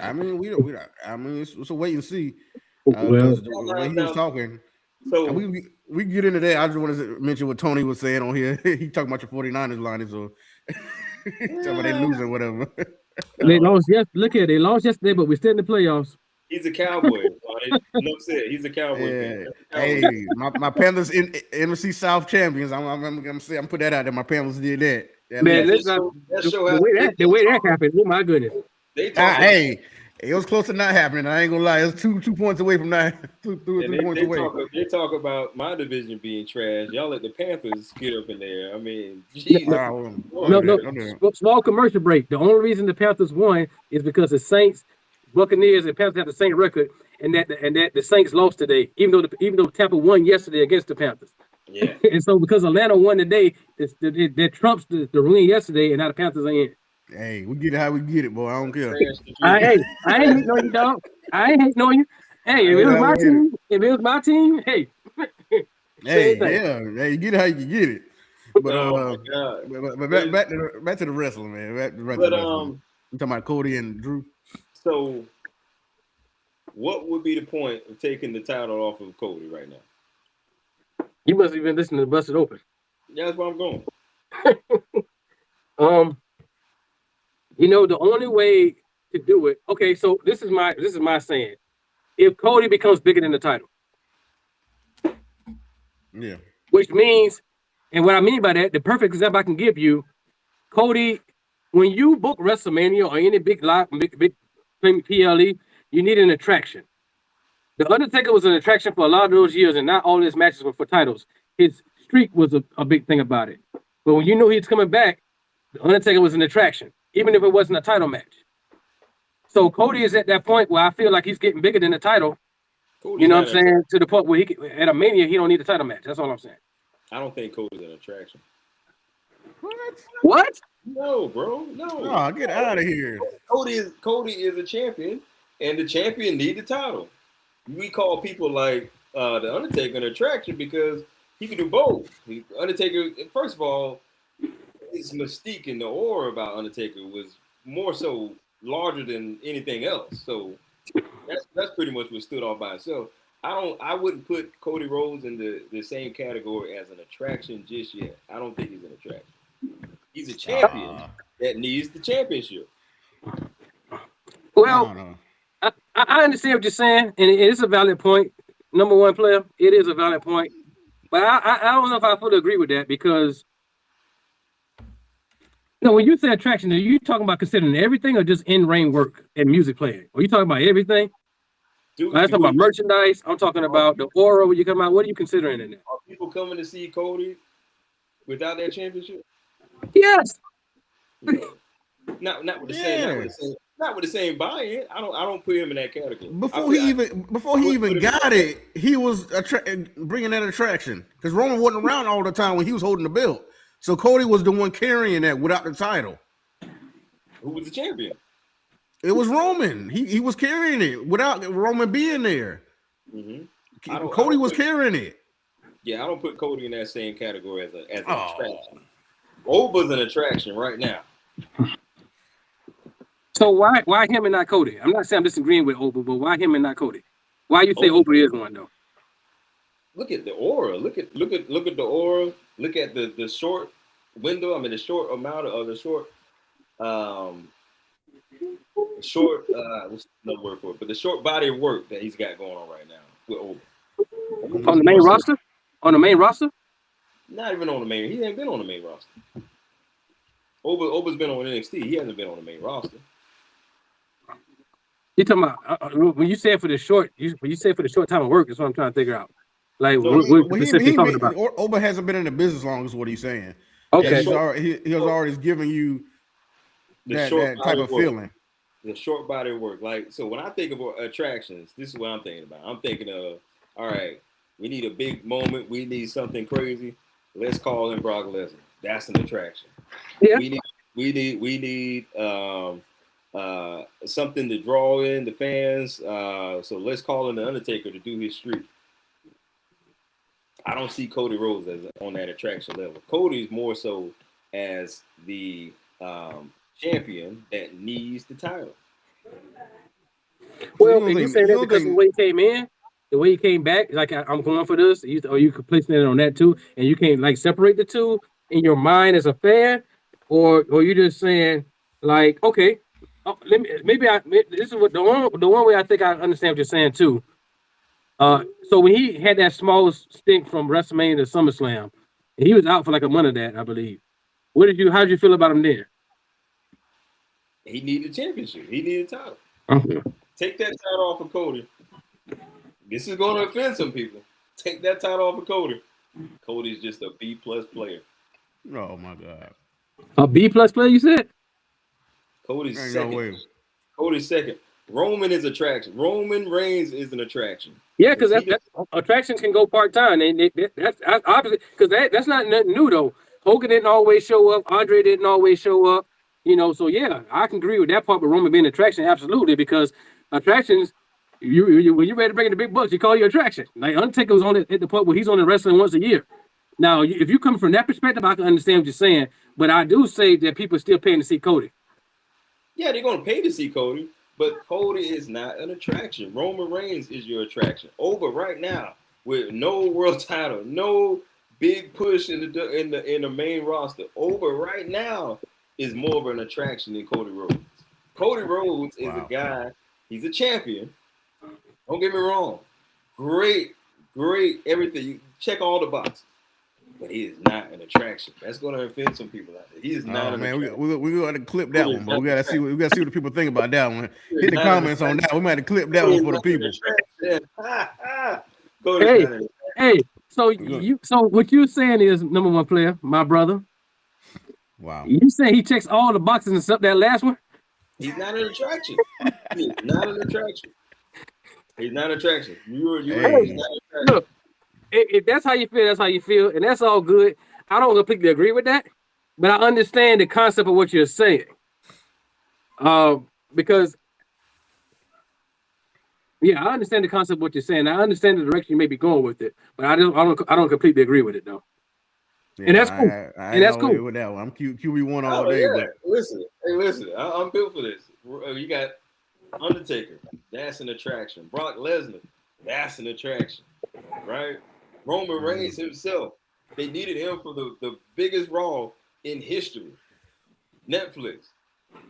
I mean, we don't. I mean, it's a wait and see. Well, Because the way he was talking, so we get into that. I just want to mention what Tony was saying on here. He talking about your 49ers line, so talking about they losing whatever. They lost Look at it. They lost yesterday, but we're still in the playoffs. He's a Cowboy. Enough said. He's a Cowboy fan. Hey, my Panthers in NFC South champions. I'm put that out there. My Panthers did that. Man, the way that happened. Oh my goodness. Hey, it was close to not happening. I ain't gonna lie. It's 2 points away from that. 2 or 3 points away. They talk about my division being trash. Y'all let the Panthers get up in there. I mean, geez. No. Small commercial break. The only reason the Panthers won is because the Saints, Buccaneers, and Panthers have the same record, and that the Saints lost today, even though Tampa won yesterday against the Panthers. Yeah. And so because Atlanta won today, that trumps the win yesterday, and now the Panthers are in. Hey, we get it how we get it, boy. I don't care. I ain't hating on you, dog. I ain't hating on you. Hey, if it was my team, hey. Hey, you get it how you get it. But back to the wrestling, man. Back to the wrestling. I'm talking about Cody and Drew. So, what would be the point of taking the title off of Cody right now? You must have been listening to Busted Open. Yeah, that's where I'm going. The only way to do it. Okay, so this is my saying. If Cody becomes bigger than the title, yeah, which means, and what I mean by that, the perfect example I can give you, Cody, when you book WrestleMania or any big PLE, you need an attraction. The Undertaker was an attraction for a lot of those years, and not all his matches were for titles. His streak was a big thing about it. But when you knew he was coming back, the Undertaker was an attraction, even if it wasn't a title match. So Cody is at that point where I feel like he's getting bigger than the title. Cody's, you know what I'm saying? To the point where at a Mania, he don't need a title match. That's all I'm saying. I don't think Cody's an attraction. What? No, bro. No. Oh, get out of here. Cody is a champion, and the champion need the title. We call people like the Undertaker an attraction because he can do both. Undertaker, first of all, his mystique and the aura about Undertaker was more so larger than anything else. So that's pretty much what stood off by itself. I wouldn't put Cody Rhodes in the same category as an attraction just yet. I don't think he's an attraction. He's a champion that needs the championship. Well, I understand what you're saying, and it is a valid point. Number one player, it is a valid point. But I don't know if I fully agree with that because when you say attraction, are you talking about considering everything or just in-ring work and music playing? Are you talking about everything? I'm talking about merchandise. I'm talking about the aura when you come out. What are you considering in there? Are people coming to see Cody without that championship? Yes. Not with the same buy-in. I don't put him in that category. Before he even got it, he was bringing that attraction because Roman wasn't around all the time when he was holding the belt. So Cody was the one carrying that without the title. Who was the champion? It was Roman. He was carrying it without Roman being there. Mm-hmm. Cody was carrying it. Yeah, I don't put Cody in that same category as an attraction. Oba's an attraction right now. So why him and not Cody? I'm not saying I'm disagreeing with Oba, but why him and not Cody? Why you say Oba is one though? Look at the aura. Look at the aura. Look at the short window. I mean the short amount of the short what's another word for it? But the short body of work that he's got going on right now with Oba. On the main roster? On the main roster? Not even on the main. He ain't been on the main roster. Oba's been on NXT. He hasn't been on the main roster. You talking about when you say for the short? When you say for the short time of work, is what I'm trying to figure out. Like what specifically talking about? Oba hasn't been in the business long, is what he's saying. Okay, he was already giving you that type of feeling. The short body work. Like so, when I think of attractions, this is what I'm thinking about. I'm thinking of, all right, we need a big moment. We need something crazy. Let's call in Brock Lesnar. That's an attraction. Yeah. We need something to draw in the fans. So let's call in the Undertaker to do his streak. I don't see Cody Rhodes as on that attraction level. Cody's more so as the champion that needs the title. Well, are you saying that because of the way he came in, the way he came back? Like I'm going for this, or you could place it on that too, and you can't like separate the two in your mind as a fan, or you just saying like, okay, this is what the one way I think I understand what you're saying too. So when he had that small stint from WrestleMania to SummerSlam, he was out for like a month of that, I believe. How did you feel about him there? He needed a championship. He needed a title. Okay. Take that title off of Cody. This is going to offend some people. Take that title off of Cody. Cody's just a B+ player. Oh my God. A B+ player, you said? Cody's second. No way. Cody's second. Roman is attraction. Roman Reigns is an attraction. Yeah, because attractions can go part-time. That's obviously because that's not nothing new though. Hogan didn't always show up. Andre didn't always show up. So yeah, I can agree with that part. But Roman being an attraction, absolutely, because attractions, when you're ready to bring in the big bucks, you call you attraction. Like Undertaker was on at the point where he's only wrestling once a year. Now, if you come from that perspective, I can understand what you're saying. But I do say that people are still paying to see Cody. Yeah, they're going to pay to see Cody. But Cody is not an attraction. Roman Reigns is your attraction. Over right now with no world title, no big push in the main roster. Over right now is more of an attraction than Cody Rhodes. Cody Rhodes is a guy. He's a champion. Don't get me wrong. Great everything. You check all the boxes. But he is not an attraction. That's going to offend some people out there. He is not an attraction. We got to clip that one, but we got to see what the people think about that one. Hit the comments on that. We might have to clip that one for the people. Hey, so what you're saying is number one player, my brother. Wow. You say he checks all the boxes except that last one? He's not an attraction. He's not an attraction. He's not an attraction. He's not an attraction. Look. If that's how you feel, that's how you feel, and that's all good. I don't completely agree with that, but I understand the concept of what you're saying. Because, yeah, I understand the concept of what you're saying. I understand the direction you may be going with it, but I don't completely agree with it though. Yeah, and that's cool. That's cool with that one. I'm QB1 all day. Yeah. But Listen. I'm built for this. You got Undertaker. That's an attraction. Brock Lesnar. That's an attraction, right? Roman Reigns himself. They needed him for the biggest Raw in history. Netflix,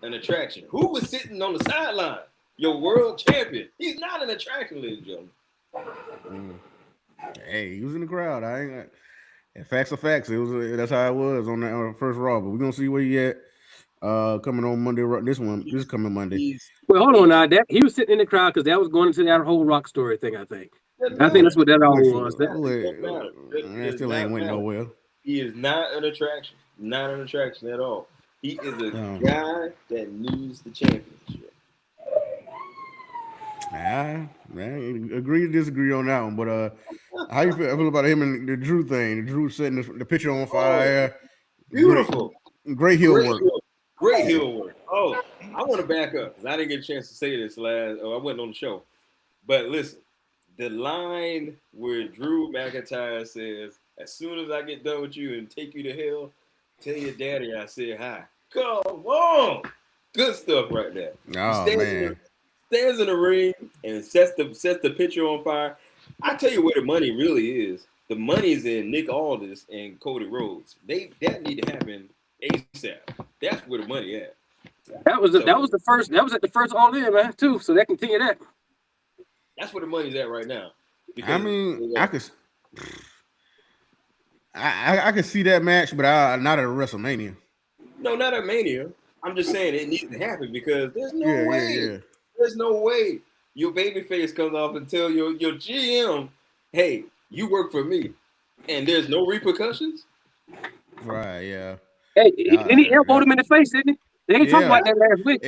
an attraction. Who was sitting on the sideline? Your world champion. He's not an attraction, ladies and gentlemen. Hey, he was in the crowd. Facts are facts. That's how it was on the first Raw. But we're gonna see where he at. Coming on Monday. This coming Monday. Well, hold on now. He was sitting in the crowd because that was going into that whole Rock story thing. I think that's what that all was. That still ain't went nowhere. He is not an attraction. Not an attraction at all. He is a guy that needs the championship. I agree to disagree on that one, but how you feel about him and the Drew thing? The Drew setting the picture on fire. Beautiful. Great heel work. Great heel work. Oh, I want to back up because I didn't get a chance to say this I wasn't on the show. But listen, the line where Drew McIntyre says, "As soon as I get done with you and take you to hell, tell your daddy I said hi." Come on. Good stuff right there. Oh, man. Stands in the ring and sets the picture on fire. I tell you where the money really is. The money's in Nick Aldis and Cody Rhodes. That need to happen ASAP. That's where the money at. That was at the first All In, man, too. So that continue that. That's where the money's at right now. I mean, I could see that match, but not at a WrestleMania. No, not at Mania. I'm just saying it needs to happen because there's no way. Yeah. There's no way your babyface comes off and tell your GM, "Hey, you work for me," and there's no repercussions. Right? Yeah. Hey, then he elbowed him in the face, didn't he? They didn't talk about that last week.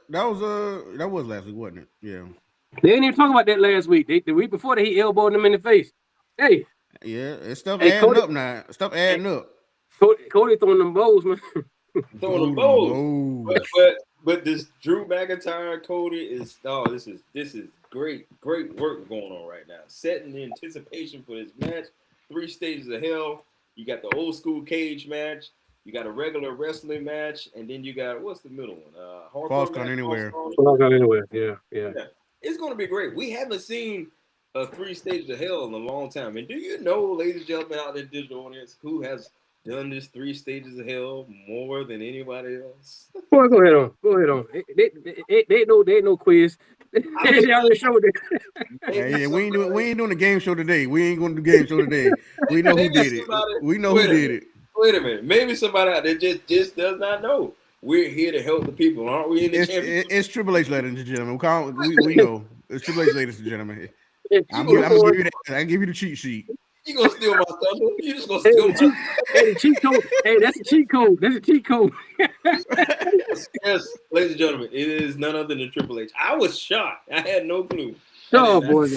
That was last week, wasn't it? Yeah. They didn't even talk about that last week. The week before that, he elbowed him in the face. Hey. Yeah, it's stuff adding up now. Stuff adding up. Cody throwing them bows, man. Throwing them bows. But this Drew McIntyre Cody is this is great work going on right now. Setting the anticipation for this match. 3 stages of hell. You got the old school cage match. You got a regular wrestling match, and then you got what's the middle one? Falls Hardcore count match. anywhere. Not anywhere. Yeah. Yeah, it's going to be great. We haven't seen a 3 stages of hell in a long time. And do you know, ladies and gentlemen out in the digital audience, who has done this 3 stages of hell more than anybody else? Boy, go ahead on. They ain't no quiz. They already showed it. Hey, yeah, we ain't doing the game show today. We ain't going to do the game show today. We know who did it. We know who did it. Wait a minute. Maybe somebody out there just does not know. We're here to help the people, aren't we? In the championship? It's Triple H, ladies and gentlemen. We know it's Triple H, ladies and gentlemen. I'm You gonna give you that. I give you the cheat sheet. You gonna steal my thunder? You just gonna steal my? Hey, the cheat code. Hey, that's a cheat code. That's a cheat code. Yes, ladies and gentlemen, it is none other than Triple H. I was shocked. I had no clue. Oh boy,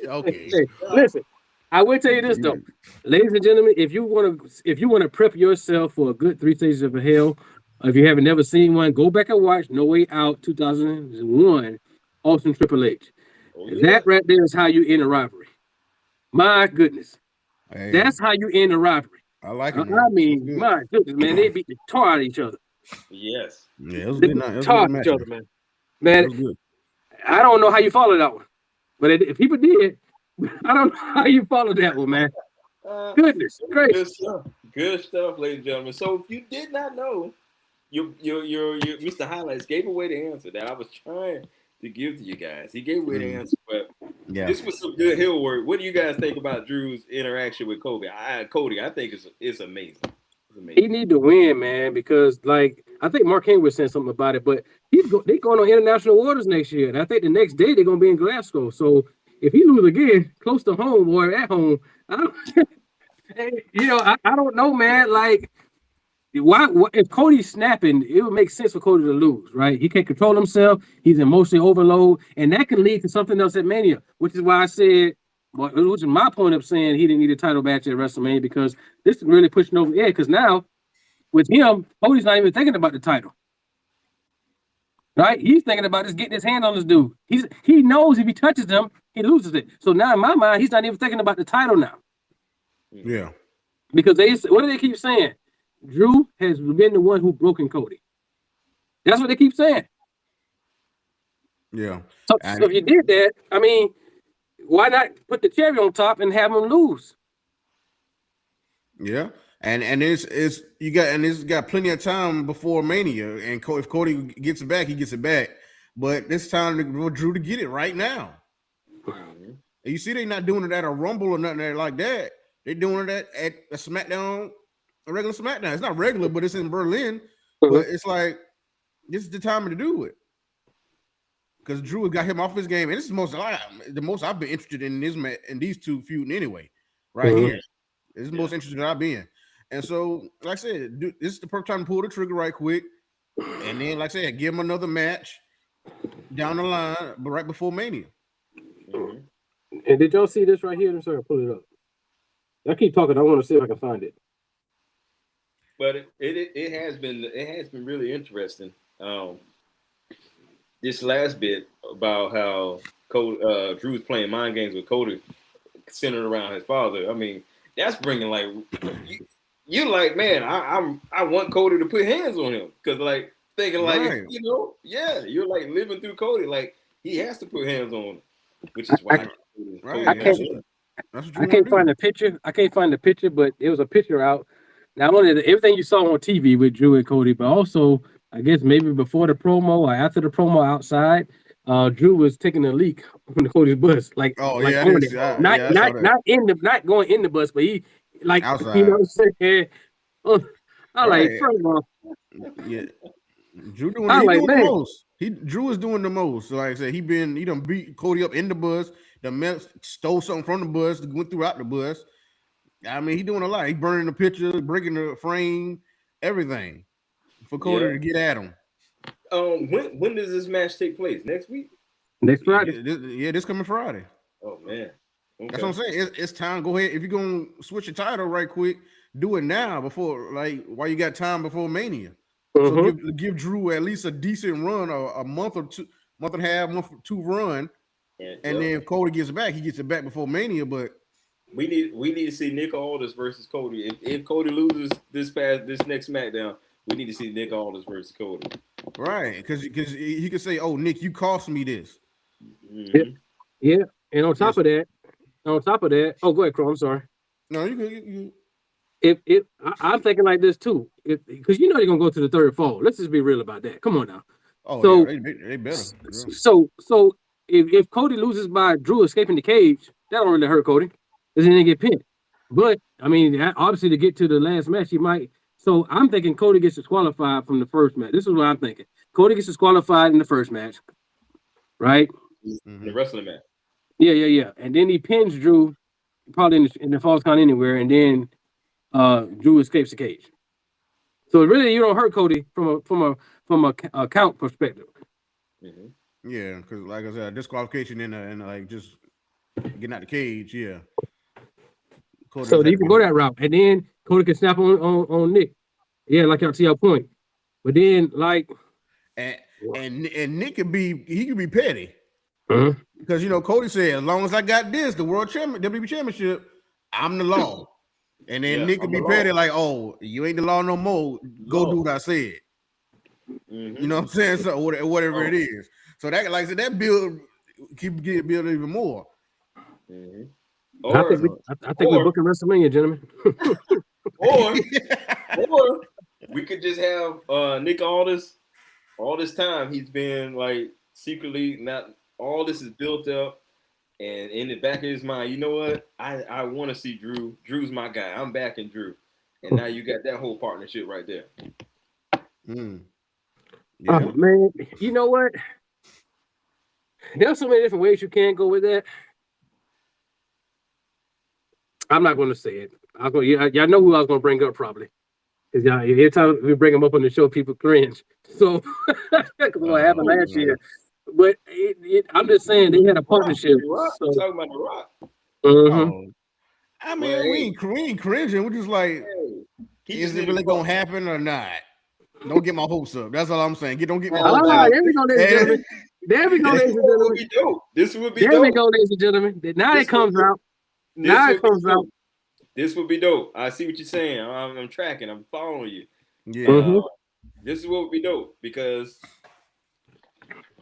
Okay. Hey, listen, I will tell you this though, ladies and gentlemen, if you want to prep yourself for a good 3 stages of hell, if you haven't never seen one, go back and watch No Way Out 2001, Austin Triple H. Oh, yeah. That right there is how you end a rivalry. My goodness, Hey, that's how you end a rivalry. I like it. I mean, my goodness, man, they beat the tar out of each other. Yes. Yeah, it was They good. beat Night. It the was tar out good of each match. other, man. Man, It was good. I don't know how you follow that one, but if people did, I don't know how you follow that one, man. Goodness gracious. Good stuff, ladies and gentlemen. So if you did not know, your Mr. Highlights gave away the answer that I was trying to give to you guys. He gave away the answer, but Yeah. this was some good heel work. What do you guys think about Drew's interaction with Cody? Cody, I think it's amazing. It's amazing. He need to win, man, because like I think Mark Henry was saying something about it, but they going on international waters next year, and I think the next day they're gonna be in Glasgow. So if he lose again, close to home or at home, I don't, I don't know, man. Like, why if Cody's snapping, it would make sense for Cody to lose, right? He can't control himself. He's emotionally overload, and that can lead to something else at Mania, which is why I said, which is my point of saying he didn't need a title match at WrestleMania, because this is really pushing over Ed. Because now with him, Cody's not even thinking about the title, right? He's thinking about just getting his hand on this dude. He knows if he touches him, he loses it. So now in my mind, he's not even thinking about the title now. Yeah. Because what do they keep saying? Drew has been the one who broken Cody. That's what they keep saying. Yeah. So if you did that, I mean, why not put the cherry on top and have him lose? Yeah. And it's got plenty of time before Mania. And if Cody gets it back, he gets it back. But it's time for Drew to get it right now. And you see, they're not doing it at a Rumble or nothing like that. They're doing it at a Smackdown, a regular Smackdown. It's not regular, but it's in Berlin. But it's like, this is the time to do it. Because Drew got him off his game. And this is the most I've been interested in these two feuding anyway. Right here. This is the most interested I've been. And so, like I said, this is the perfect time to pull the trigger right quick. And then, like I said, give him another match down the line, but right before Mania. And did y'all see this right here? I'm sorry, I'll pull it up. I keep talking. I want to see if I can find it. But it has been really interesting. This last bit about how Drew's playing mind games with Cody, centered around his father. I mean, that's bringing like you like, man. I want Cody to put hands on him because like thinking like you're like living through Cody, like he has to put hands on him, which is why. I can't find the picture. I can't find the picture, but it was a picture out. Not only everything you saw on TV with Drew and Cody, but also I guess maybe before the promo or after the promo outside, Drew was taking a leak on Cody's bus, not going in the bus, but he like outside. You know what I'm saying? I like first of all, Drew doing the most. Drew is doing the most. So like I said, he done beat Cody up in the bus. The stole something from the bus, went throughout the bus. I mean, he doing a lot. He burning the picture, breaking the frame, everything for Cody to get at him. When does this match take place? Next week? Next Friday. This coming Friday. Oh man, that's what I'm saying. It's time. Go ahead. If you're gonna switch your title right quick, do it now before while you got time before Mania. So give Drew at least a decent run, a month or two, month and a half, month or two run And then if Cody gets back, he gets it back before Mania. But we need to see Nick Aldis versus Cody. If Cody loses this next SmackDown, we need to see Nick Aldis versus Cody. Right, because he could say, "Oh, Nick, you cost me this." Mm-hmm. Yeah, and on top of that, oh, go ahead, Crow. I'm sorry. No, you. I'm thinking like this too, because you know they're gonna go to the third fall. Let's just be real about that. Come on now. Oh, so, yeah, they better. So if Cody loses by Drew escaping the cage, that don't really hurt Cody, because then they get pinned. But I mean, obviously to get to the last match, he might. So I'm thinking Cody gets disqualified from the first match. This is what I'm thinking. Cody gets disqualified in the first match, right? The wrestling match. Yeah. And then he pins Drew, probably in the Falls Count Anywhere, and then Drew escapes the cage. So really, you don't hurt Cody from a count perspective. Mm-hmm. Yeah, because like I said, disqualification and like just getting out the cage. Yeah. Cody so you can go that route, and then Cody can snap on Nick. Yeah, like y'all see our point. But then like, and Nick could be petty. Uh-huh. Because Cody said, as long as I got this, the World WWE Championship, I'm the law. And then Nick could be petty, like, oh, you ain't the law no more. Go do what I said. Mm-hmm. You know what I'm saying? So whatever it is. So that, like I said, that build keep getting built even more. Mm-hmm. I think we're booking WrestleMania, gentlemen. or we could just have Nick Aldis. All this time he's been like secretly not. All this is built up, and in the back of his mind, you know what? I want to see Drew. Drew's my guy. I'm backing Drew, and now you got that whole partnership right there. Yeah. Oh, man, you know what? There's so many different ways you can go with that. I'm not going to say it. Y'all know who I was going to bring up probably. Because every time we bring them up on the show, people cringe. So what happened last year. But I'm just saying they had a partnership. So. Talking about The Rock. Mm-hmm. I mean, we ain't cringing. We're just like, is it really going to happen or not? Don't get my hopes up. That's all I'm saying. Don't get my hopes up. There we go, ladies and gentlemen. There we go, ladies and gentlemen. This would be dope. There we go, ladies and gentlemen. Now it comes out. Now it comes out. This would be dope. I see what you're saying. I'm tracking. I'm following you. Yeah. Mm-hmm. This is what would be dope because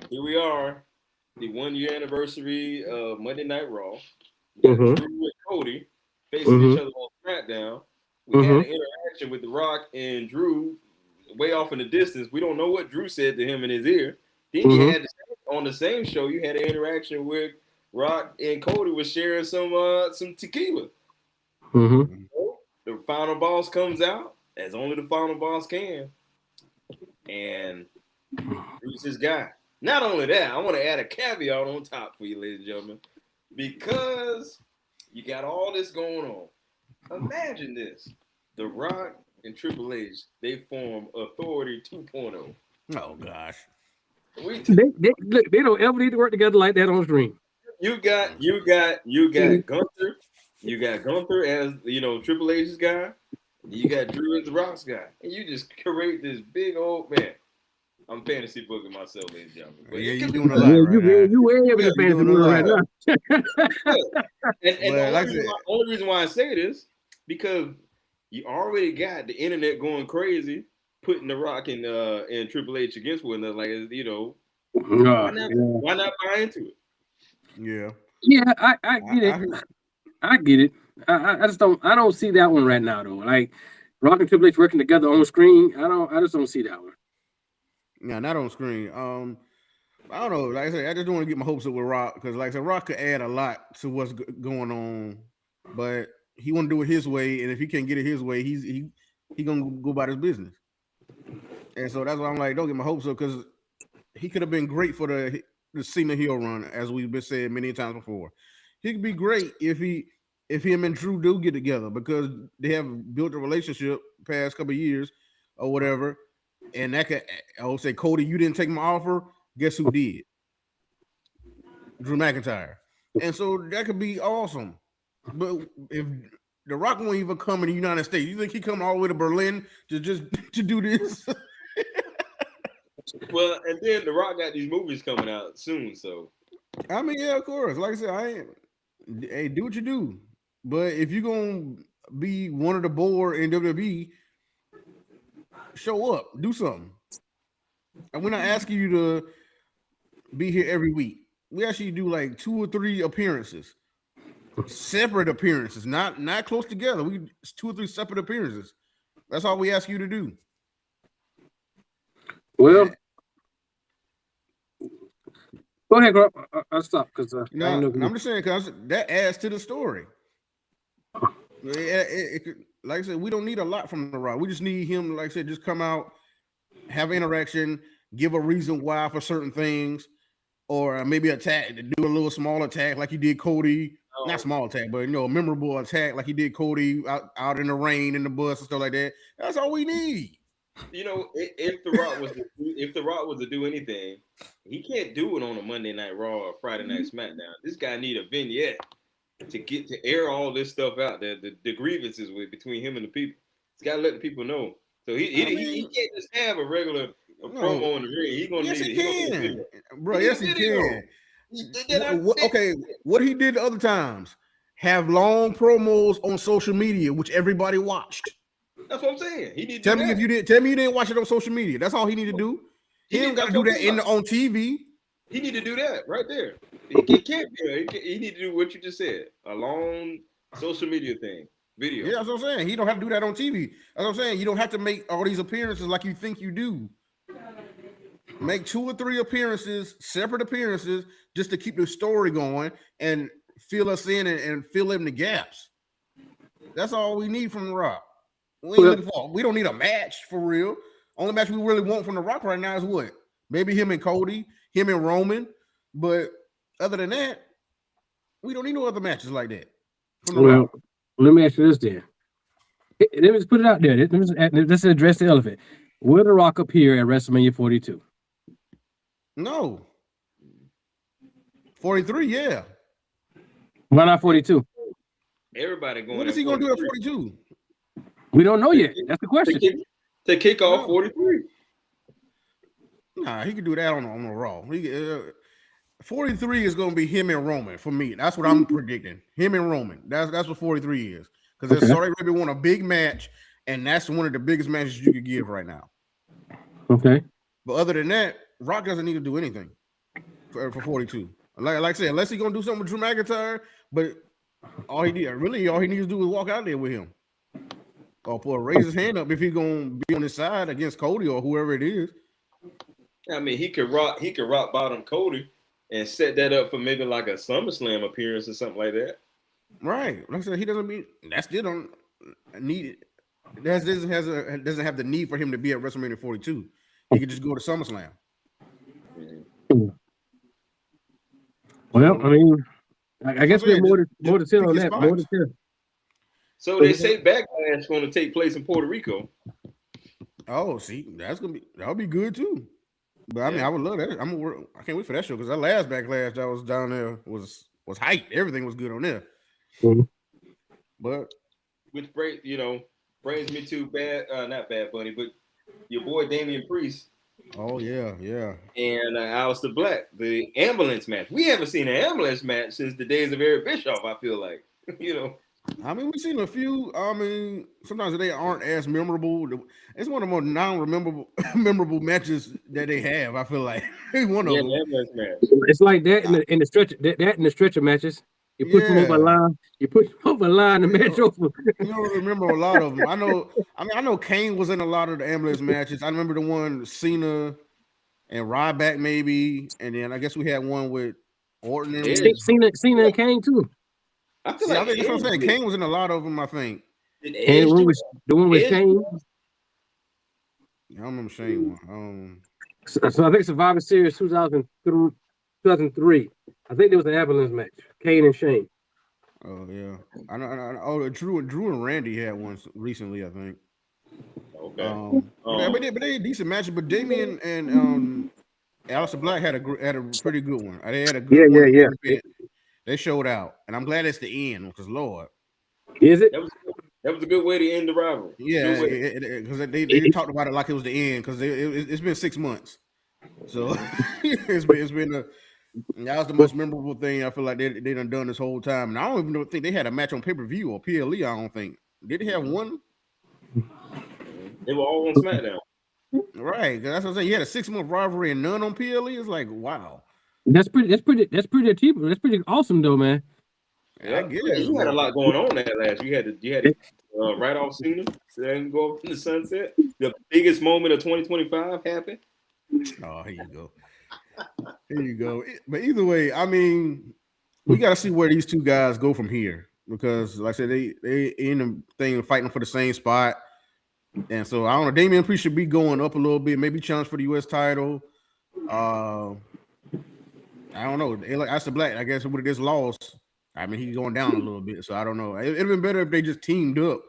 here we are, the 1 year anniversary of Monday Night Raw. Mm-hmm. Drew and Cody facing each other on SmackDown. We had an interaction with The Rock and Drew way off in the distance. We don't know what Drew said to him in his ear. Then you had on the same show, you had an interaction with Rock and Cody was sharing some tequila. Mm-hmm. The final boss comes out as only the final boss can, and Drew's his guy. Not only that, I want to add a caveat on top for you, ladies and gentlemen, because you got all this going on. Imagine this: The Rock and Triple H, they form Authority 2.0. Oh gosh, they don't ever need to work together like that on screen. You got Gunther. You got Gunther as Triple H's guy. You got Drew as the Rock's guy, and you just create this big old man. I'm fantasy booking myself, ladies and gentlemen. But you're doing a lot right now. You way over the fantasy booking right now. And the only reason why I say this because you already got the internet going crazy, putting The Rock and Triple H against one another. Like why not buy into it? Yeah. Yeah, I get it. I get it. I just don't see that one right now though. Like Rock and Triple H working together on screen. I just don't see that one. Yeah, not on screen. I don't know. Like I said, I just don't want to get my hopes up with Rock because, like I said, Rock could add a lot to what's going on, but he want to do it his way, and if he can't get it his way, he gonna go about his business. And so that's why I'm like, don't get my hopes up because he could have been great for the Cena heel run, as we've been said many times before. He could be great if him and Drew do get together because they have built a relationship past couple of years or whatever. And that could, I would say, Cody, you didn't take my offer. Guess who did? Drew McIntyre. And so that could be awesome. But if The Rock won't even come in the United States, you think he come all the way to Berlin to do this? Well, and then The Rock got these movies coming out soon, so I mean, yeah, of course. Like I said, I ain't. Hey, do what you do. But if you're gonna be one of the board in WWE, show up, do something. And we're not asking you to be here every week. We actually do like 2 or 3 appearances, separate appearances, not close together. It's 2 or 3 separate appearances. That's all we ask you to do. Well, go ahead, girl. I'll stop because I'm just saying because that adds to the story. Like I said, we don't need a lot from The Rock. We just need him, like I said, just come out, have interaction, give a reason why for certain things, or maybe attack, do a little small attack like he did Cody. Not small attack, but a memorable attack like he did Cody out in the rain in the bus and stuff like that. That's all we need. If The Rock was to do anything, he can't do it on a Monday Night Raw or Friday Night SmackDown. This guy need a vignette to air all this stuff out there, the grievances between him and the people. He's got to let the people know. So he can't just have a regular promo in the ring. He's gonna need it. Bro, yes, he can. Okay, what he did the other times, have long promos on social media, which everybody watched. That's what I'm saying. He need to tell me you didn't watch it on social media. That's all he need to do. He ain't got to do that on TV. He need to do that right there. He can't be. He need to do what you just said. A long social media thing. Video. Yeah, that's what I'm saying. He don't have to do that on TV. That's what I'm saying. You don't have to make all these appearances like you think you do. Make 2 or 3 appearances, separate appearances, just to keep the story going and fill us in and fill in the gaps. That's all we need from The Rock. We don't need a match for real. Only match we really want from The Rock right now is what? Maybe him and Cody, him and Roman. But other than that, we don't need no other matches like that. Well, let me ask you this then. Let me just put it out there. Let's address the elephant. Will The Rock appear at WrestleMania 42? No. 43, yeah. Why not 42? Everybody going. What is he going to do at 42? We don't know yet. That's the question. To kick off 43. Nah, he could do that on the Raw. 43 is going to be him and Roman for me. That's what I'm predicting. Him and Roman. That's what 43 is. Because it's already won a big match, and that's one of the biggest matches you could give right now. Okay. But other than that, Rock doesn't need to do anything for 42. Like I said, unless he's going to do something with Drew McIntyre, but all he needs to do is walk out there with him. Or raise his hand up if he's going to be on his side against Cody or whoever it is. I mean, he could rock bottom Cody and set that up for maybe like a SummerSlam appearance or something like that. Right. Like I said, he doesn't mean that still don't need it. That doesn't have the need for him to be at WrestleMania 42. He could just go to SummerSlam. Well, I mean, I guess we have more to tell on that. More to tell. So they say Backlash is going to take place in Puerto Rico. Oh, see, that'll be good too. But I mean, I would love that. I can't wait for that show because that last Backlash that was down there was hype. Everything was good on there. Mm-hmm. But which brings me to not Bad Bunny, but your boy Damian Priest. Oh yeah. And Aleister Black, the ambulance match. We haven't seen an ambulance match since the days of Eric Bischoff. I feel like, I mean, we've seen a few. I mean, sometimes they aren't as memorable. It's one of the more memorable matches that they have. I feel like one of them. It's like that in the stretcher. That in the stretcher matches. You put them over a line. You put them over a line to match over. You don't remember a lot of them. I know Kane was in a lot of the ambulance matches. I remember the one Cena and Ryback maybe, and then I guess we had one with Orton and Cena and Kane too. I feel like that's what I'm saying. Kane was in a lot of them, I think. And the one with Shane. I don't remember Shane one. So I think Survivor Series 2003. I think there was an ambulance match. Kane and Shane. Oh yeah, I know. Oh, Drew and Randy had one recently, I think. Okay. But they decent matches. But Damian and Aleister Black had a pretty good one. They had a good one. Yeah. They showed out, and I'm glad it's the end because Lord, is it? That was a good way to end the rivalry. Yeah, because they talked about it like it was the end because it's been 6 months, so it's been That was the most memorable thing I feel like they done this whole time. And I don't even think they had a match on pay-per-view or PLE. I don't think. Did they have one? They were all on SmackDown. Right. That's what I'm saying. You had a 6-month rivalry and none on PLE. It's like, wow. That's pretty achievable. That's pretty awesome though, man. Yeah, I guess. you had a lot going on that last. You had to right off Cena, then go up in the sunset. The biggest moment of 2025 happened. Oh, here you go. Here you go. But either way, I mean, we got to see where these two guys go from here because, like I said, they in the thing fighting for the same spot, and so I don't know. Damian Priest should be going up a little bit, maybe challenge for the U.S. title. I don't know. Like Aleister Black, I guess with this loss, I mean, he's going down a little bit. So I don't know. It'd been better if they just teamed up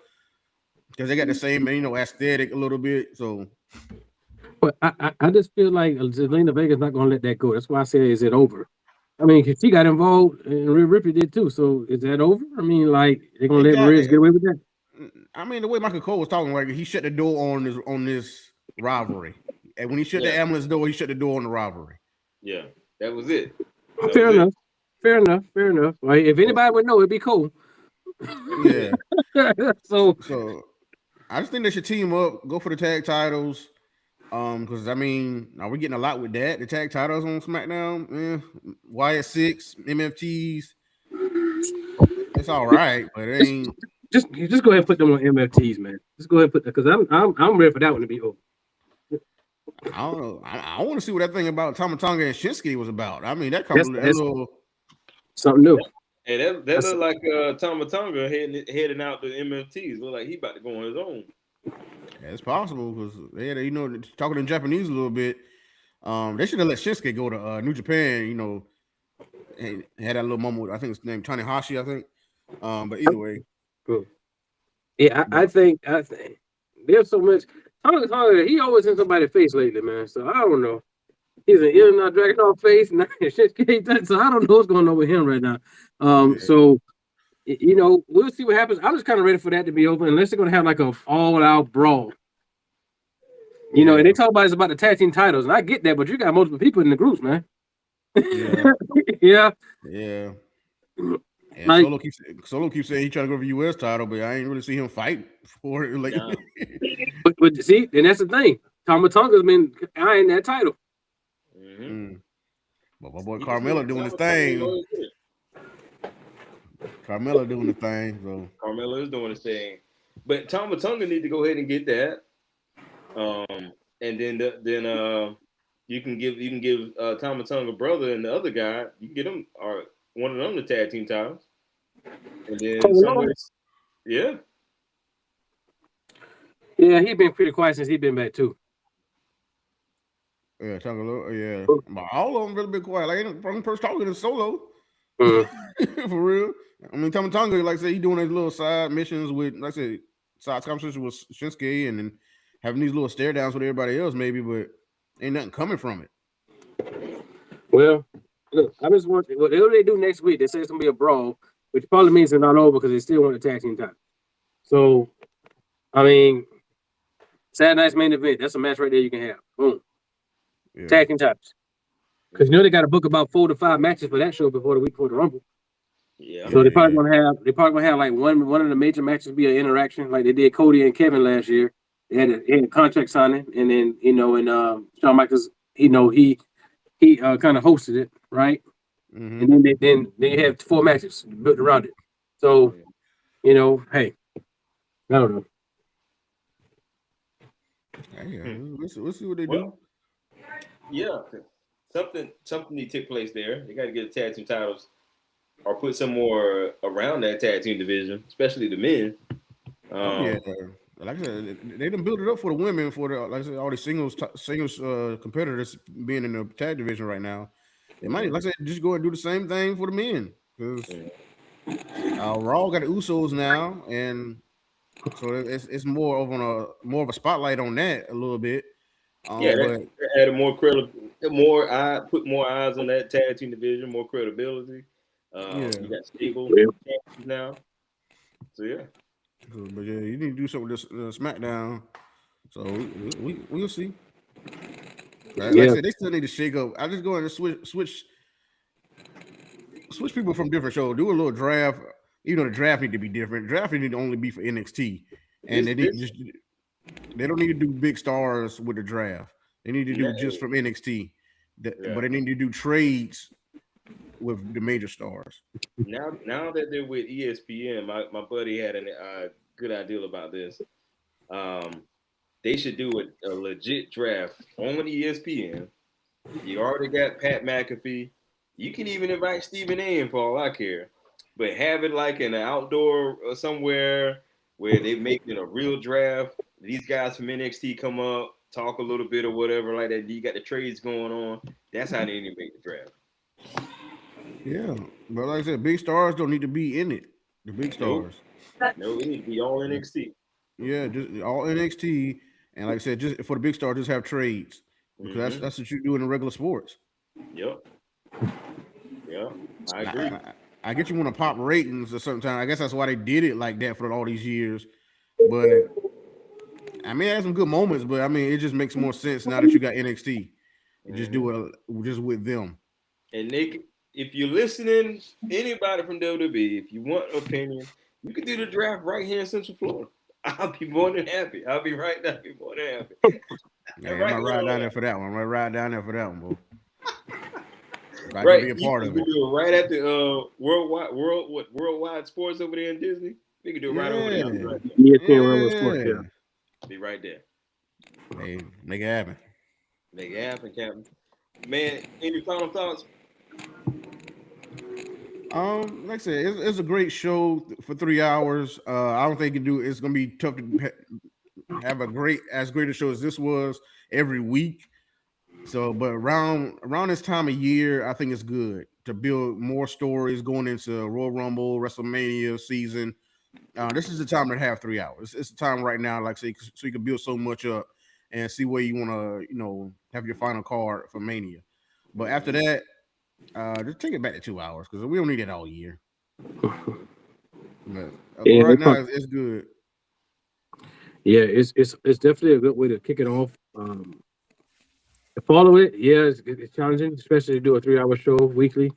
because they got the same, aesthetic a little bit. So, but I just feel like Zelina Vega's not going to let that go. That's why I say, is it over? I mean, she got involved and Rhea Ripley did too. So is that over? I mean, like they're going to let Riz get away with that? I mean, the way Michael Cole was talking, like he shut the door on this rivalry, and when he shut the ambulance door, he shut the door on the rivalry. Yeah, that was it. Fair enough. Like, if anybody would know, it'd be Cole. Yeah. so I just think they should team up, go for the tag titles. Because I mean, now we're getting a lot with that. The tag titles on SmackDown, Wyatt 6, MFTs. It's all right, but it ain't. Just go ahead and put them on MFTs, man. Just go ahead and put that because I'm ready for that one to be over. I don't know. I want to see what that thing about Tama Tonga and Shinsuke was about. I mean, that comes a little something new. And that looked like Tama Tonga heading out to MFTs. Look like he about to go on his own. Yeah, it's possible because they had, talking in Japanese a little bit. They should have let Shinsuke go to New Japan. And had that little moment. I think it's named Tanahashi. I think. But either way. Cool. Yeah, I think there's so much. He always in somebody's face lately, man. So I don't know. He's an in and dragging off face, so I don't know what's going on with him right now. So we'll see what happens. I'm just kind of ready for that to be over, unless they're gonna have like a all-out brawl. And they talk about it's about the tag team titles, and I get that, but you got multiple people in the groups, man. Yeah. And like, Solo keeps saying he's trying to go for the U.S. title, but I ain't really see him fight for it. Like, but see, and that's the thing. Tama Tonga's been eyeing that title. Mm-hmm. But my boy Carmelo doing his thing. Carmelo doing the thing. So Carmelo is doing his thing, but Tama Tonga need to go ahead and get that. And then you can give Tama Tonga brother and the other guy, you can get them or one of them the tag team titles. And then yeah, he's been pretty quiet since he's been back too. Yeah, Tonga, but all of them really been quiet. Like ain't one person talking to Solo. For real. I mean, Tonga, like I said, he doing his little side missions with, like I said, side conversation with Shinsuke, and then having these little stare downs with everybody else, maybe, but ain't nothing coming from it. Well, look, I just want whatever they do next week. They say it's gonna be a brawl, which probably means it's not over because they still want the tag team title. So, I mean, Saturday night's main event. That's a match right there you can have. Boom. Yeah. Tag team titles. Because they got to book about 4 to 5 matches for that show before the week before the Rumble. Yeah. So they're probably gonna have like one of the major matches be an interaction, like they did Cody and Kevin last year. They had a contract signing, and then Shawn Michaels, he kind of hosted it, right? Mm-hmm. And then they have 4 matches built around it. So, hey, I don't know. We'll see what they do. Yeah, something need to take place there. They got to get the tag team titles or put some more around that tag team division, especially the men. Like I said, they done build it up for the women, for the, like I said, all the singles competitors being in the tag division right now. They might, like I said, just go and do the same thing for the men, because Raw got the Usos now, and so it's more of a spotlight on that a little bit. But added more put more eyes on that tag team division, more credibility. You got stable now, so yeah. But yeah, you need to do something with this Smackdown. So we'll see. Like I said, they still need to shake up. I just go ahead and switch switch people from different shows. Do a little draft. You know, the draft need to be different. Draft need to only be for NXT, and they don't need to do big stars with the draft. They need to do just from NXT, but they need to do trades with the major stars. Now that they're with ESPN, my buddy had a good idea about this. They should do a legit draft on ESPN. You already got Pat McAfee. You can even invite Stephen A in for all I care. But have it like in an outdoor or somewhere where they making a real draft. These guys from NXT come up, talk a little bit or whatever like that. You got the trades going on. That's how they need to make the draft. Yeah, but like I said, big stars don't need to be in it. The big stars. No, it need to be all NXT. Yeah, just all NXT, and like I said, just for the big stars, just have trades because that's what you do in the regular sports. Yep. Yeah, I agree. I get you want to pop ratings or sometimes. I guess that's why they did it like that for all these years. But I mean, it has some good moments, but I mean, it just makes more sense now that you got NXT. Just do it just with them. And if you're listening, anybody from WWE, if you want an opinion, you can do the draft right here in Central Florida. I'll be more than happy. I'll be right there. I'll be more than happy. Yeah, I'm gonna ride down there for that one. I'm gonna ride down there for that one, bro. Right, be a part of it. Do it right at the worldwide sports over there in Disney. We can do it right over there. Right there. Be right there. Hey, make it happen. Make it happen, Captain. Man, any final thoughts? Like I said, it's a great show for 3 hours. I don't think it's gonna be tough to have as great a show as this was every week. So, but around this time of year, I think it's good to build more stories going into Royal Rumble, WrestleMania season. This is the time to have 3 hours. It's the time right now, like say, so you can build so much up and see where you want to, have your final card for Mania. But after that, just take it back to 2 hours because we don't need it all year. But right now, it's good. Yeah, it's definitely a good way to kick it off. To follow it, yeah, it's challenging, especially to do a 3-hour show weekly.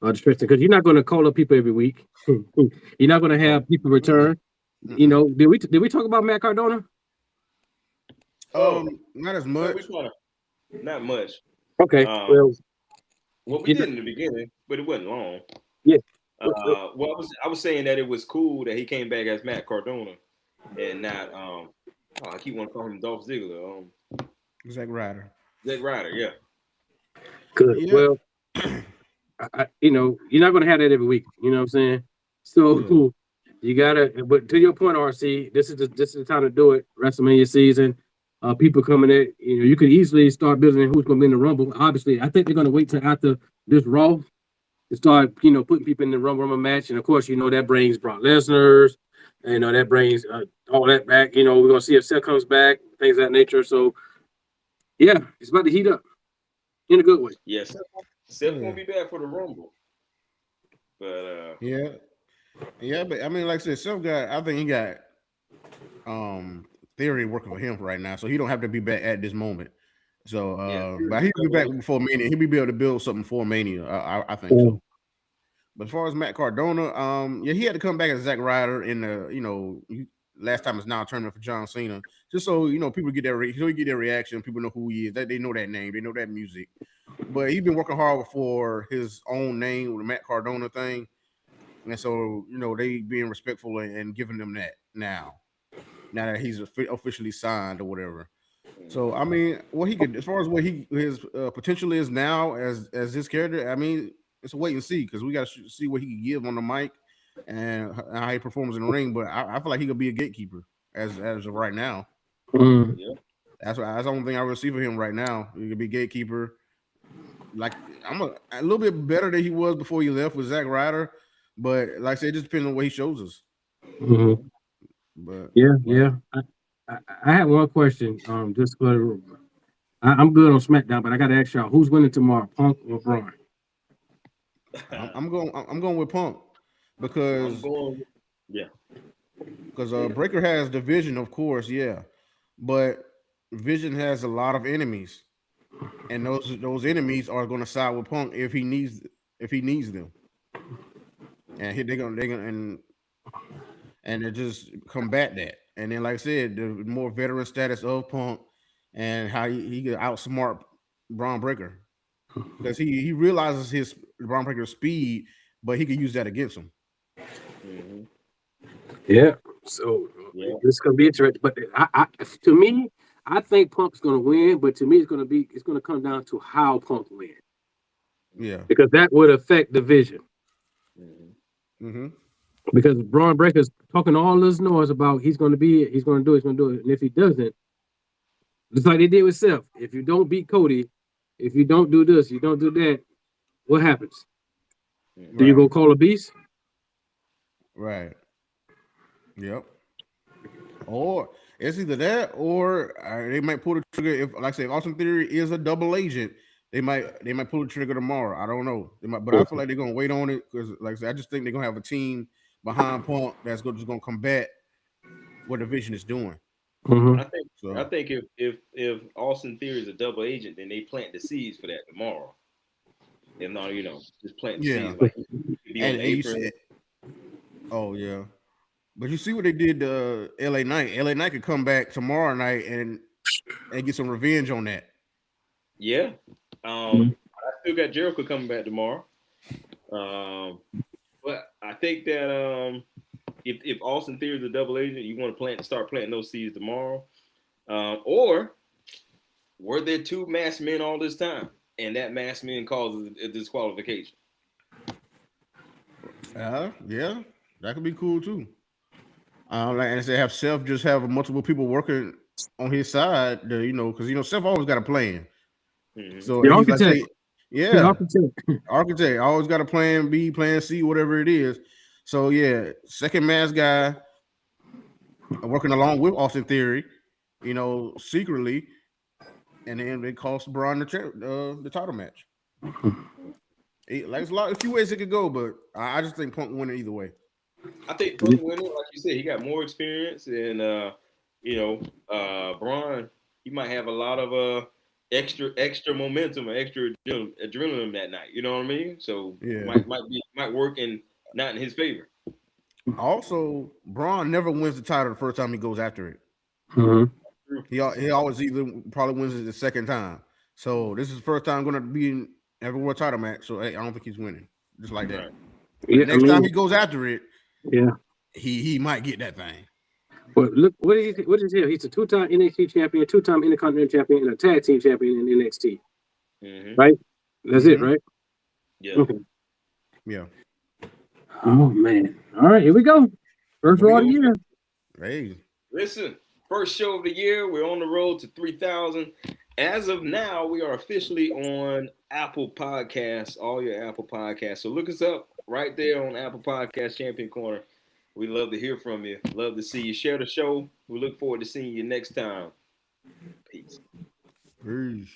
Especially because you're not going to call up people every week. You're not going to have people return. Did we talk about Matt Cardona? Not as much. Not much. Okay. Well, we did in the beginning, but it wasn't long. Yeah. Well, I was saying that it was cool that he came back as Matt Cardona and not I keep wanting to call him Dolph Ziggler. Zack Ryder. Zack Ryder, yeah. Good. Yeah. Well, you're not going to have that every week. You know what I'm saying? So you gotta. But to your point, RC, this is the time to do it. WrestleMania season. People coming in. You could easily start building who's going to be in the Rumble. Obviously, I think they're going to wait till after this Raw to start, putting people in the Rumble match. And of course, that brings Brock Lesnar. That brings all that back. We're going to see if Seth comes back, things of that nature. So, yeah, it's about to heat up in a good way. Yes, Seth won't be back for the Rumble. But yeah, but I mean, like I said, I think he got theory working for him right now, so he don't have to be back at this moment. So, but he'll be back before Mania. He'll be able to build something for Mania. I think so. But as far as Matt Cardona, he had to come back as Zack Ryder in the last time it's now tournament for John Cena, just so people get their reaction. People know who he is. They know that name. They know that music. But he's been working hard for his own name with the Matt Cardona thing, and so they being respectful and giving them that now that he's officially signed or whatever. So I mean, what he could, as far as what his potential is now as his character, I mean, it's a wait and see because we got to see what he can give on the mic and how he performs in the ring. But I feel like he could be a gatekeeper as of right now. Yeah. That's the only thing I would see for him right now. He could be gatekeeper. Like I'm a little bit better than he was before he left with Zack Ryder, but like I said, it just depends on what he shows us. Mm-hmm. But yeah. I have one question. Just for I'm good on SmackDown, but I got to ask y'all, who's winning tomorrow, Punk or Braun? I'm going with Punk because Breaker has the Vision, of course, but Vision has a lot of enemies, and those enemies are going to side with Punk if he needs them. and and they just combat that. And then, like I said, the more veteran status of Punk and how he could outsmart Braun Breaker because he realizes his Braun Breaker's speed, but he could use that against him. Mm-hmm. Yeah. So Yeah. this is gonna be interesting. But to me, I think Punk's gonna win. But to me, it's gonna come down to how Punk wins Yeah. because that would affect the vision. Mm-hmm. Mm-hmm. Because Braun Breaker's talking all this noise about he's gonna be, he's gonna do it, and if he doesn't, just like they did with Seth, if you don't beat Cody, if you don't do this, you don't do that, what happens? Do you Right. go call a beast? Right. Yep. Or it's either that, or they might pull the trigger. If, like I say, if Austin Theory is a double agent, they might pull the trigger tomorrow. I don't know. They might, but I feel like they're gonna wait on it because, like I said, I just think they're gonna have a team behind Punk that's just gonna combat what the Vision is doing. Mm-hmm. I think if Austin Theory is a double agent, then they plant the seeds for that tomorrow. If not, just plant the Yeah, seeds like he could be on and the you apron. see, oh yeah, but you see what they did to LA Knight. LA Knight could come back tomorrow night and get some revenge on that. Yeah. I still got Jericho coming back tomorrow. But I think that if Austin Theory is a double agent, you want to start planting those seeds tomorrow. Or were there two masked men all this time, and that masked man causes a disqualification? Yeah, that could be cool too. Like and say have Seth just have multiple people working on his side, because Seth always got a plan. Mm-hmm. So The he's like architect. say, The yeah, architect. architect always got a plan B, plan C, whatever it is. So yeah, second mass guy working along with Austin Theory, secretly, and then they cost Braun the title match. Like it's a few ways it could go, but I just think Punk winning either way. I think Punk winning, like you said, he got more experience, and Braun, he might have a lot of extra momentum or extra adrenaline that night. You know what I mean? So Yeah. might work in not in his favor. Also, Braun never wins the title the first time he goes after it. Mm-hmm. He always either probably wins it the second time. So this is the first time going to be in every world title match. So hey, I don't think he's winning just like that. Right. But the next time he goes after it, yeah. he might get that thing. But look, what is he? He's a two-time NXT champion, two-time Intercontinental champion, and a tag team champion in NXT. Mm-hmm. Right? That's it, right? Yeah. Okay. Yeah. Oh man! All right, here we go. First Raw of the year. Hey, Listen, first show of the year. We're on the road to 3,000. As of now, we are officially on Apple Podcasts, all your Apple Podcasts. So look us up right there on Apple Podcast Champion Corner. We love to hear from you. Love to see you. Share the show. We look forward to seeing you next time. Peace. peace.